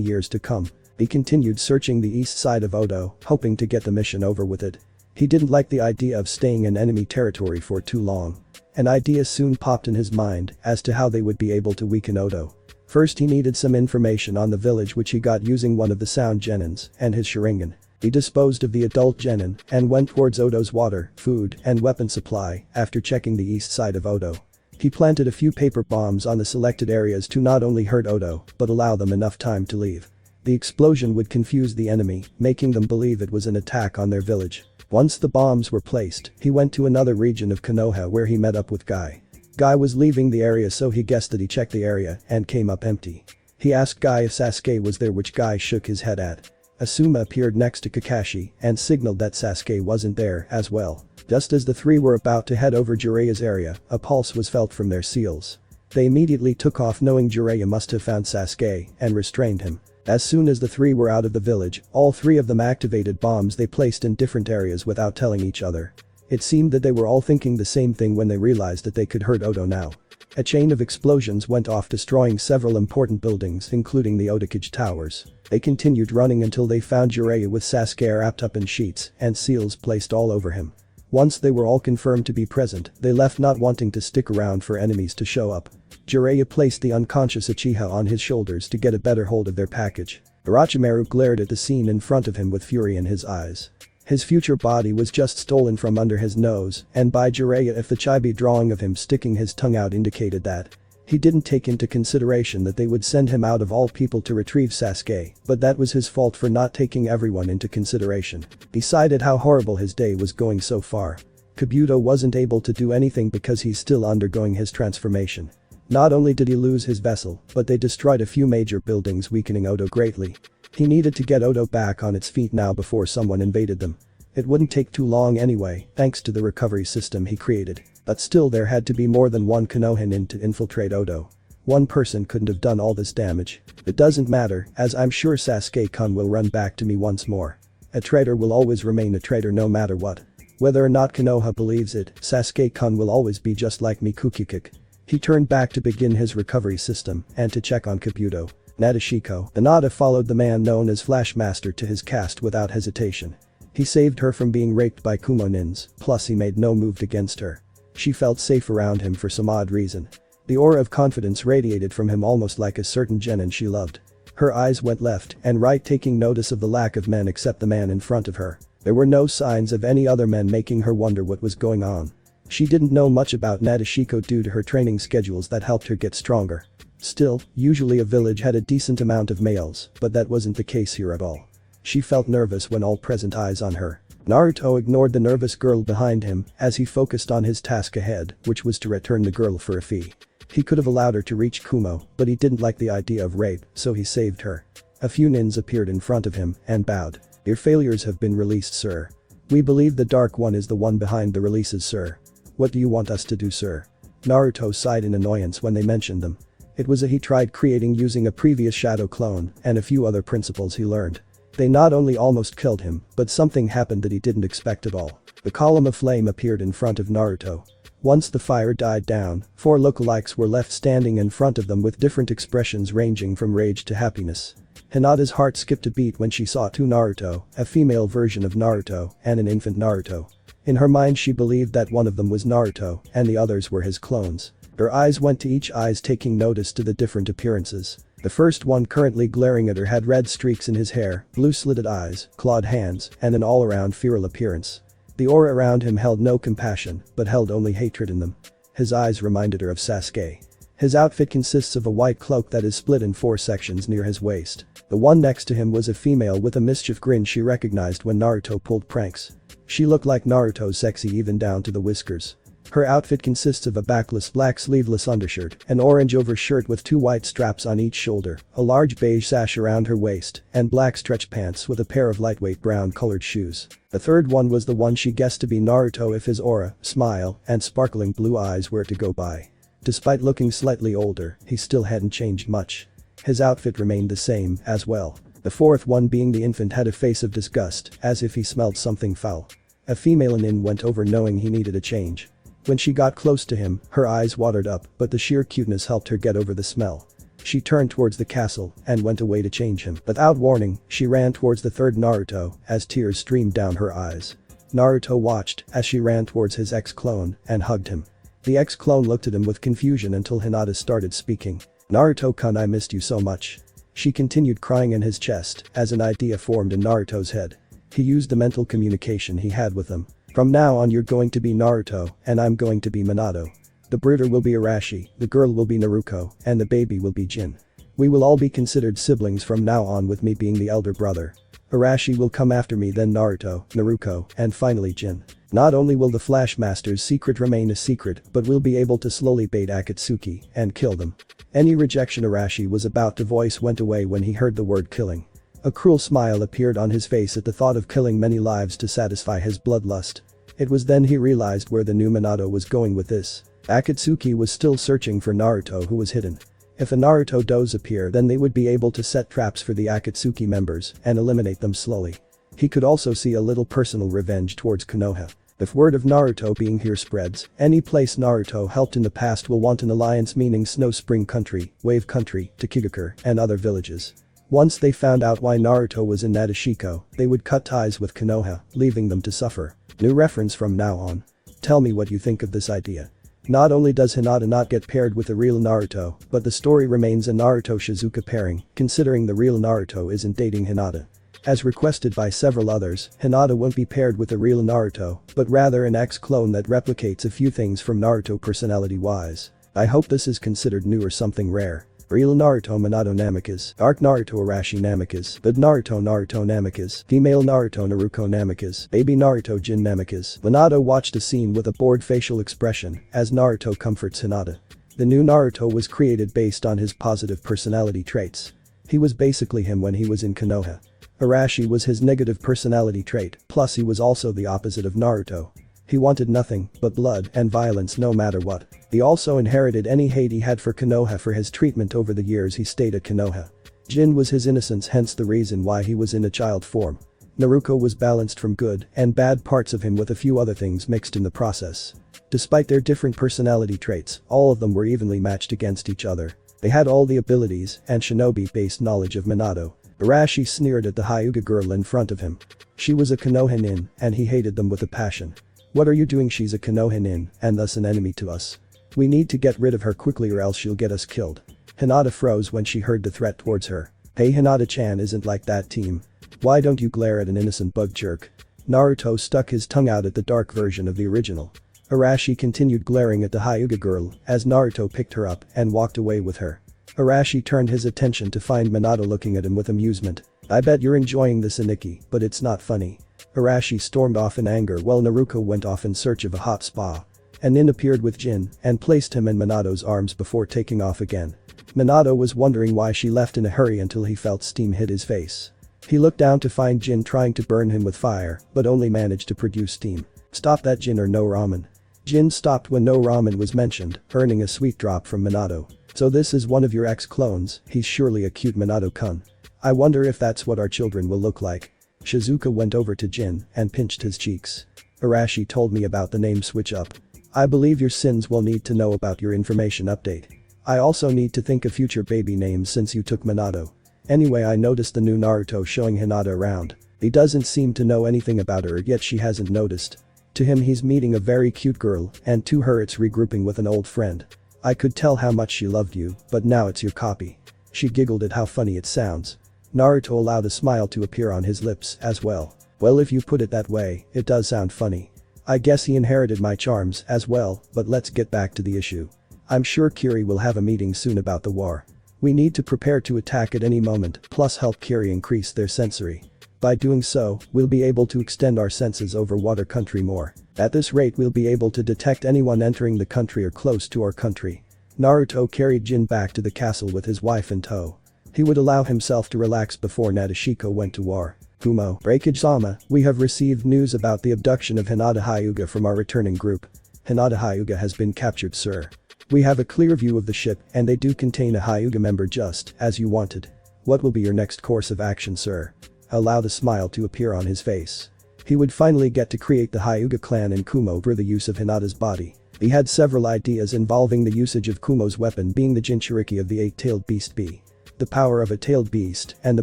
years to come. He continued searching the east side of Odo, hoping to get the mission over with it. He didn't like the idea of staying in enemy territory for too long. An idea soon popped in his mind as to how they would be able to weaken Odo. First he needed some information on the village, which he got using one of the sound genins and his Sharingan. He disposed of the adult genin and went towards Odo's water, food, and weapon supply after checking the east side of Odo. He planted a few paper bombs on the selected areas to not only hurt Odo, but allow them enough time to leave. The explosion would confuse the enemy, making them believe it was an attack on their village. Once the bombs were placed, he went to another region of Konoha where he met up with Guy. Guy was leaving the area, so he guessed that he checked the area and came up empty. He asked Guy if Sasuke was there, which Guy shook his head at. Asuma appeared next to Kakashi and signaled that Sasuke wasn't there as well. Just as the three were about to head over Jiraiya's area, a pulse was felt from their seals. They immediately took off, knowing Jiraiya must have found Sasuke and restrained him. As soon as the three were out of the village, all three of them activated bombs they placed in different areas without telling each other. It seemed that they were all thinking the same thing when they realized that they could hurt Oto now. A chain of explosions went off, destroying several important buildings, including the Otakage Towers. They continued running until they found Jiraiya with Sasuke wrapped up in sheets and seals placed all over him. Once they were all confirmed to be present, they left, not wanting to stick around for enemies to show up. Jiraiya placed the unconscious Uchiha on his shoulders to get a better hold of their package. Orochimaru glared at the scene in front of him with fury in his eyes. His future body was just stolen from under his nose, and by Jiraiya, if the chibi drawing of him sticking his tongue out indicated that. He didn't take into consideration that they would send him out of all people to retrieve Sasuke, but that was his fault for not taking everyone into consideration. Decided how horrible his day was going so far. Kabuto wasn't able to do anything because he's still undergoing his transformation. Not only did he lose his vessel, but they destroyed a few major buildings, weakening Oto greatly. He needed to get Oto back on its feet now before someone invaded them. It wouldn't take too long anyway, thanks to the recovery system he created. But still, there had to be more than one Konoha to infiltrate Oto. One person couldn't have done all this damage. It doesn't matter, as I'm sure Sasuke-kun will run back to me once more. A traitor will always remain a traitor no matter what. Whether or not Konoha believes it, Sasuke-kun will always be just like me. Kukikik. He turned back to begin his recovery system and to check on Kabuto. Nadeshiko, the Nada, followed the man known as Flash Master to his cast without hesitation. He saved her from being raped by Kumonins, plus he made no move against her. She felt safe around him for some odd reason. The aura of confidence radiated from him, almost like a certain genin she loved. Her eyes went left and right, taking notice of the lack of men except the man in front of her. There were no signs of any other men, making her wonder what was going on. She didn't know much about Nadeshiko due to her training schedules that helped her get stronger. Still, usually a village had a decent amount of males, but that wasn't the case here at all. She felt nervous when all present eyes on her. Naruto ignored the nervous girl behind him as he focused on his task ahead, which was to return the girl for a fee. He could have allowed her to reach Kumo, but he didn't like the idea of rape, so he saved her. A few nins appeared in front of him and bowed. "Your failures have been released, sir. We believe the Dark One is the one behind the releases, sir. What do you want us to do, sir?" Naruto sighed in annoyance when they mentioned them. It was he tried creating using a previous shadow clone and a few other principles he learned. They not only almost killed him, but something happened that he didn't expect at all. The column of flame appeared in front of Naruto. Once the fire died down, 4 lookalikes were left standing in front of them with different expressions ranging from rage to happiness. Hinata's heart skipped a beat when she saw 2 Naruto, a female version of Naruto and an infant Naruto. In her mind, she believed that one of them was Naruto and the others were his clones. Her eyes went to each eyes, taking notice to the different appearances. The first one, currently glaring at her, had red streaks in his hair, blue slitted eyes, clawed hands, and an all-around feral appearance. The aura around him held no compassion, but held only hatred in them. His eyes reminded her of Sasuke. His outfit consists of a white cloak that is split in 4 sections near his waist. The one next to him was a female with a mischief grin she recognized when Naruto pulled pranks. She looked like Naruto's sexy, even down to the whiskers. Her outfit consists of a backless black sleeveless undershirt, an orange overshirt with 2 white straps on each shoulder, a large beige sash around her waist, and black stretch pants with a pair of lightweight brown colored shoes. The third one was the one she guessed to be Naruto if his aura, smile, and sparkling blue eyes were to go by. Despite looking slightly older, he still hadn't changed much. His outfit remained the same as well. The fourth one, being the infant, had a face of disgust, as if he smelled something foul. A female nin went over knowing he needed a change. When she got close to him, her eyes watered up, but the sheer cuteness helped her get over the smell. She turned towards the castle and went away to change him. Without warning, she ran towards the third Naruto as tears streamed down her eyes. Naruto watched as she ran towards his ex-clone and hugged him. The ex-clone looked at him with confusion until Hinata started speaking. "Naruto-kun, I missed you so much." She continued crying in his chest as an idea formed in Naruto's head. He used the mental communication he had with him. "From now on, you're going to be Naruto and I'm going to be Minato. The brooder will be Arashi, the girl will be Naruko, and the baby will be Jin. We will all be considered siblings from now on, with me being the elder brother. Arashi will come after me, then Naruto, Naruko, and finally Jin. Not only will the Flash Master's secret remain a secret, but we'll be able to slowly bait Akatsuki and kill them. Any rejection Arashi was about to voice went away when he heard the word killing. A cruel smile appeared on his face at the thought of killing many lives to satisfy his bloodlust. It was then he realized where the new Minato was going with this. Akatsuki was still searching for Naruto, who was hidden. If a Naruto does appear, then they would be able to set traps for the Akatsuki members and eliminate them slowly. He could also see a little personal revenge towards Konoha. If word of Naruto being here spreads, any place Naruto helped in the past will want an alliance, meaning Snow Spring Country, Wave Country, Takigakure, and other villages. Once they found out why Naruto was in Nadeshiko, they would cut ties with Konoha, leaving them to suffer. New reference from now on. Tell me what you think of this idea. Not only does Hinata not get paired with the real Naruto, but the story remains a Naruto-Shizuka pairing, considering the real Naruto isn't dating Hinata. As requested by several others, Hinata won't be paired with a real Naruto, but rather an ex-clone that replicates a few things from Naruto personality-wise. I hope this is considered new or something rare. Real Naruto Minato Namikaze, Arc Naruto Arashi Namikaze, Bud Naruto Namikaze, Female Naruto Naruko Namikaze, Baby Naruto Jin Namikaze. Minato watched a scene with a bored facial expression as Naruto comforts Hinata. The new Naruto was created based on his positive personality traits. He was basically him when he was in Konoha. Arashi was his negative personality trait, plus he was also the opposite of Naruto. He wanted nothing but blood and violence no matter what. He also inherited any hate he had for Konoha for his treatment over the years he stayed at Konoha. Jin was his innocence, hence the reason why he was in a child form. Naruko was balanced from good and bad parts of him with a few other things mixed in the process. Despite their different personality traits, all of them were evenly matched against each other. They had all the abilities and shinobi-based knowledge of Minato. Arashi sneered at the Hyuga girl in front of him. She was a Konoha nin, and he hated them with a passion. What are you doing? She's a Konoha nin, and thus an enemy to us. We need to get rid of her quickly or else she'll get us killed. Hinata froze when she heard the threat towards her. Hey, Hinata-chan isn't like that, team. Why don't you glare at an innocent bug jerk? Naruto stuck his tongue out at the dark version of the original. Arashi continued glaring at the Hyuga girl as Naruto picked her up and walked away with her. Arashi turned his attention to find Minato looking at him with amusement. I bet you're enjoying this, Aniki, but it's not funny. Arashi stormed off in anger while Naruko went off in search of a hot spa. An nin appeared with Jin and placed him in Minato's arms before taking off again. Minato was wondering why she left in a hurry until he felt steam hit his face. He looked down to find Jin trying to burn him with fire, but only managed to produce steam. Stop that, Jin, or no ramen. Jin stopped when no ramen was mentioned, earning a sweet drop from Minato. So this is one of your ex-clones, he's surely a cute Minato-kun. I wonder if that's what our children will look like. Shizuka went over to Jin and pinched his cheeks. Arashi told me about the name switch up. I believe your sins will need to know about your information update. I also need to think of future baby names since you took Minato. Anyway, I noticed the new Naruto showing Hinata around. He doesn't seem to know anything about her, yet she hasn't noticed. To him, he's meeting a very cute girl, and to her it's regrouping with an old friend. I could tell how much she loved you, but now it's your copy. She giggled at how funny it sounds. Naruto allowed a smile to appear on his lips as well. Well, if you put it that way, it does sound funny. I guess he inherited my charms as well, but let's get back to the issue. I'm sure Kiri will have a meeting soon about the war. We need to prepare to attack at any moment, plus help Kiri increase their sensory. By doing so, we'll be able to extend our senses over water country more. At this rate, we'll be able to detect anyone entering the country or close to our country. Naruto carried Jin back to the castle with his wife in tow. He would allow himself to relax before Nadeshiko went to war. Kumo, Breakage-sama, we have received news about the abduction of Hinata Hyuga from our returning group. Hinata Hyuga has been captured, sir. We have a clear view of the ship and they do contain a Hyuga member just as you wanted. What will be your next course of action, sir? Allowed a smile to appear on his face. He would finally get to create the Hyuga clan in Kumo through the use of Hinata's body. He had several ideas involving the usage of Kumo's weapon being the Jinchuriki of the eight-tailed beast B. The power of a tailed beast and the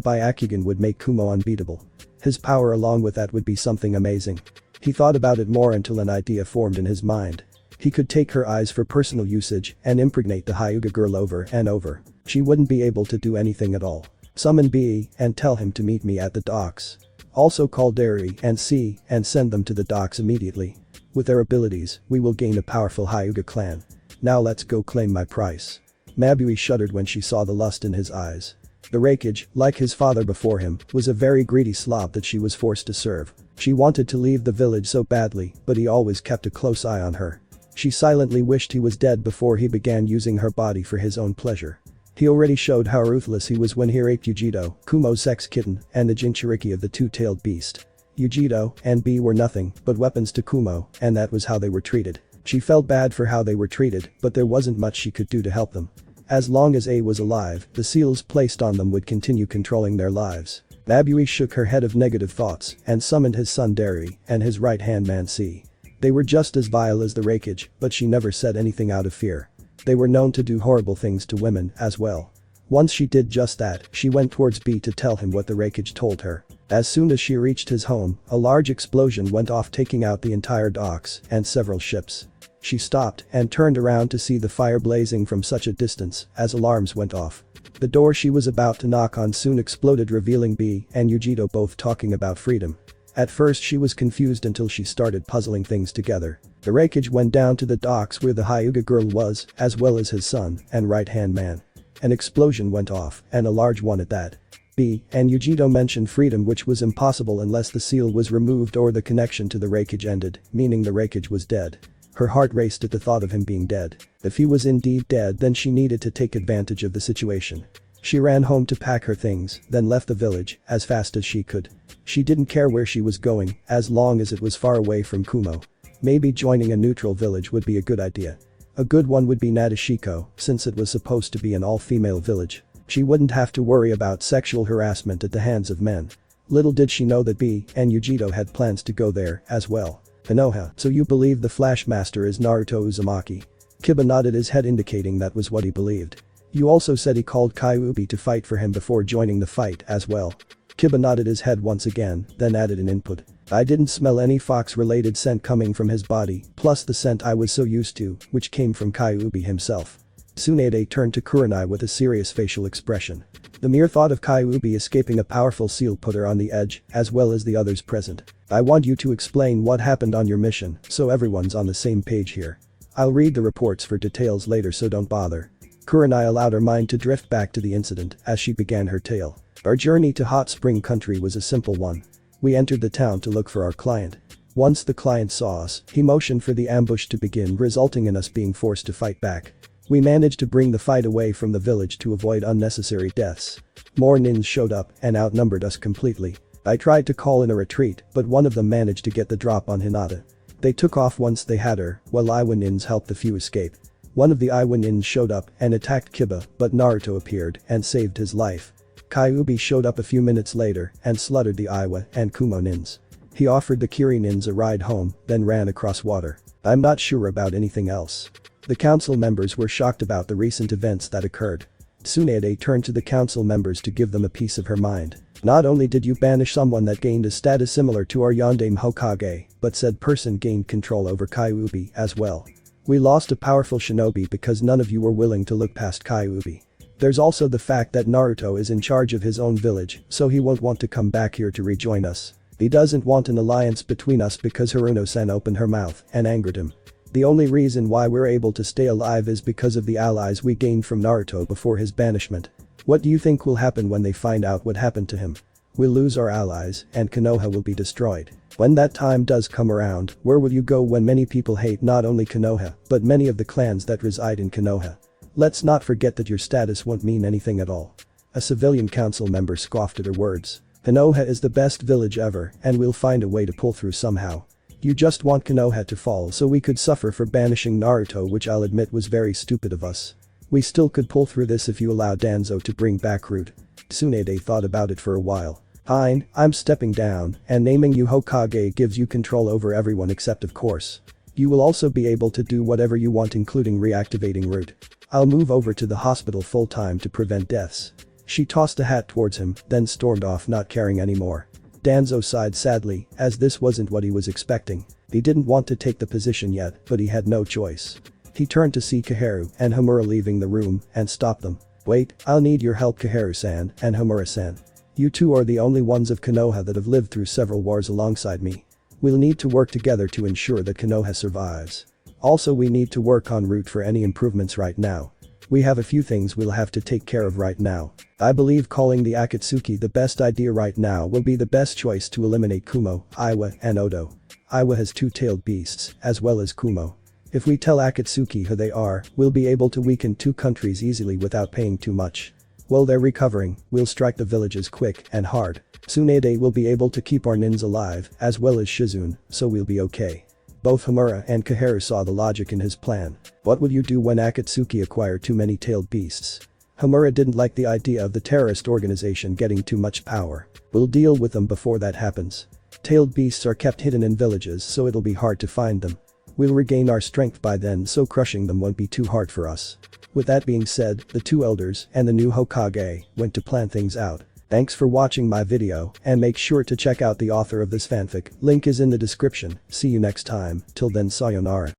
Byakugan would make Kumo unbeatable. His power along with that would be something amazing. He thought about it more until an idea formed in his mind. He could take her eyes for personal usage and impregnate the Hyuga girl over and over. She wouldn't be able to do anything at all. Summon B and tell him to meet me at the docks. Also call Derry and C and send them to the docks immediately. With their abilities, we will gain a powerful Hyuga clan. Now let's go claim my prize. Mabui shuddered when she saw the lust in his eyes. The Raikage, like his father before him, was a very greedy slob that she was forced to serve. She wanted to leave the village so badly, but he always kept a close eye on her. She silently wished he was dead before he began using her body for his own pleasure. He already showed how ruthless he was when he raped Yujito, Kumo's sex kitten, and the Jinchuriki of the two-tailed beast. Yujito and B were nothing but weapons to Kumo, and that was how they were treated. She felt bad for how they were treated, but there wasn't much she could do to help them. As long as A was alive, the seals placed on them would continue controlling their lives. Mabui shook her head of negative thoughts and summoned his son Dari and his right-hand man C. They were just as vile as the Raikage, but she never said anything out of fear. They were known to do horrible things to women as well. Once she did just that, she went towards B to tell him what the Raikage told her. As soon as she reached his home, a large explosion went off, taking out the entire docks and several ships. She stopped and turned around to see the fire blazing from such a distance as alarms went off. The door she was about to knock on soon exploded, revealing B and Yujito both talking about freedom. At first she was confused until she started puzzling things together. The Raikage went down to the docks where the Hyuga girl was, as well as his son and right-hand man. An explosion went off, and a large one at that. B and Yujito mentioned freedom, which was impossible unless the seal was removed or the connection to the Raikage ended, meaning the Raikage was dead. Her heart raced at the thought of him being dead. If he was indeed dead, then she needed to take advantage of the situation. She ran home to pack her things, then left the village as fast as she could. She didn't care where she was going, as long as it was far away from Kumo. Maybe joining a neutral village would be a good idea. A good one would be Nadeshiko, since it was supposed to be an all-female village. She wouldn't have to worry about sexual harassment at the hands of men. Little did she know that B and Yujito had plans to go there as well. Konoha, so you believe the Flash Master is Naruto Uzumaki? Kiba nodded his head, indicating that was what he believed. You also said he called Kyuubi to fight for him before joining the fight as well. Kiba nodded his head once again, then added an input. I didn't smell any fox-related scent coming from his body, plus the scent I was so used to, which came from Kyuubi himself. Tsunade turned to Kurenai with a serious facial expression. The mere thought of Kyuubi escaping a powerful seal put her on the edge, as well as the others present. I want you to explain what happened on your mission, so everyone's on the same page here. I'll read the reports for details later, so don't bother. Kurenai allowed her mind to drift back to the incident as she began her tale. Our journey to Hot Spring Country was a simple one. We entered the town to look for our client. Once the client saw us, he motioned for the ambush to begin, resulting in us being forced to fight back. We managed to bring the fight away from the village to avoid unnecessary deaths. More nins showed up and outnumbered us completely. I tried to call in a retreat, but one of them managed to get the drop on Hinata. They took off once they had her, while Iwa nins helped the few escape. One of the Iwa nins showed up and attacked Kiba, but Naruto appeared and saved his life. Kyuubi showed up a few minutes later and slaughtered the Iwa and Kumo nins. He offered the Kiri nins a ride home, then ran across water. I'm not sure about anything else. The council members were shocked about the recent events that occurred. Tsunade turned to the council members to give them a piece of her mind. Not only did you banish someone that gained a status similar to our Yondaime Hokage, but said person gained control over Kyuubi as well. We lost a powerful shinobi because none of you were willing to look past Kyuubi. There's also the fact that Naruto is in charge of his own village, so he won't want to come back here to rejoin us. He doesn't want an alliance between us because Haruno-san opened her mouth and angered him. The only reason why we're able to stay alive is because of the allies we gained from Naruto before his banishment. What do you think will happen when they find out what happened to him? We'll lose our allies, and Konoha will be destroyed. When that time does come around, where will you go when many people hate not only Konoha, but many of the clans that reside in Konoha? Let's not forget that your status won't mean anything at all. A civilian council member scoffed at her words. Konoha is the best village ever, and we'll find a way to pull through somehow. You just want Konoha to fall so we could suffer for banishing Naruto, which I'll admit was very stupid of us. We still could pull through this if you allow Danzo to bring back Root. Tsunade thought about it for a while. Fine, I'm stepping down, and naming you Hokage gives you control over everyone except of course. You will also be able to do whatever you want, including reactivating Root. I'll move over to the hospital full-time to prevent deaths. She tossed a hat towards him, then stormed off, not caring anymore. Danzo sighed sadly, as this wasn't what he was expecting. He didn't want to take the position yet, but he had no choice. He turned to see Kaharu and Homura leaving the room and stopped them. Wait, I'll need your help, Kaharu-san and Homura-san. You two are the only ones of Konoha that have lived through several wars alongside me. We'll need to work together to ensure that Konoha survives. Also, we need to work on Root for any improvements right now. We have a few things we'll have to take care of right now. I believe calling the Akatsuki the best idea right now will be the best choice to eliminate Kumo, Iwa, and Odo. Iwa has two-tailed beasts, as well as Kumo. If we tell Akatsuki who they are, we'll be able to weaken two countries easily without paying too much. While they're recovering, we'll strike the villages quick and hard. Tsunade will be able to keep our nins alive, as well as Shizune, so we'll be okay. Both Homura and Kaharu saw the logic in his plan. What would you do when Akatsuki acquired too many tailed beasts? Homura didn't like the idea of the terrorist organization getting too much power. We'll deal with them before that happens. Tailed beasts are kept hidden in villages, so it'll be hard to find them. We'll regain our strength by then, so crushing them won't be too hard for us. With that being said, the two elders and the new Hokage went to plan things out. Thanks for watching my video, and make sure to check out the author of this fanfic. Link is in the description. See you next time. Till then, sayonara.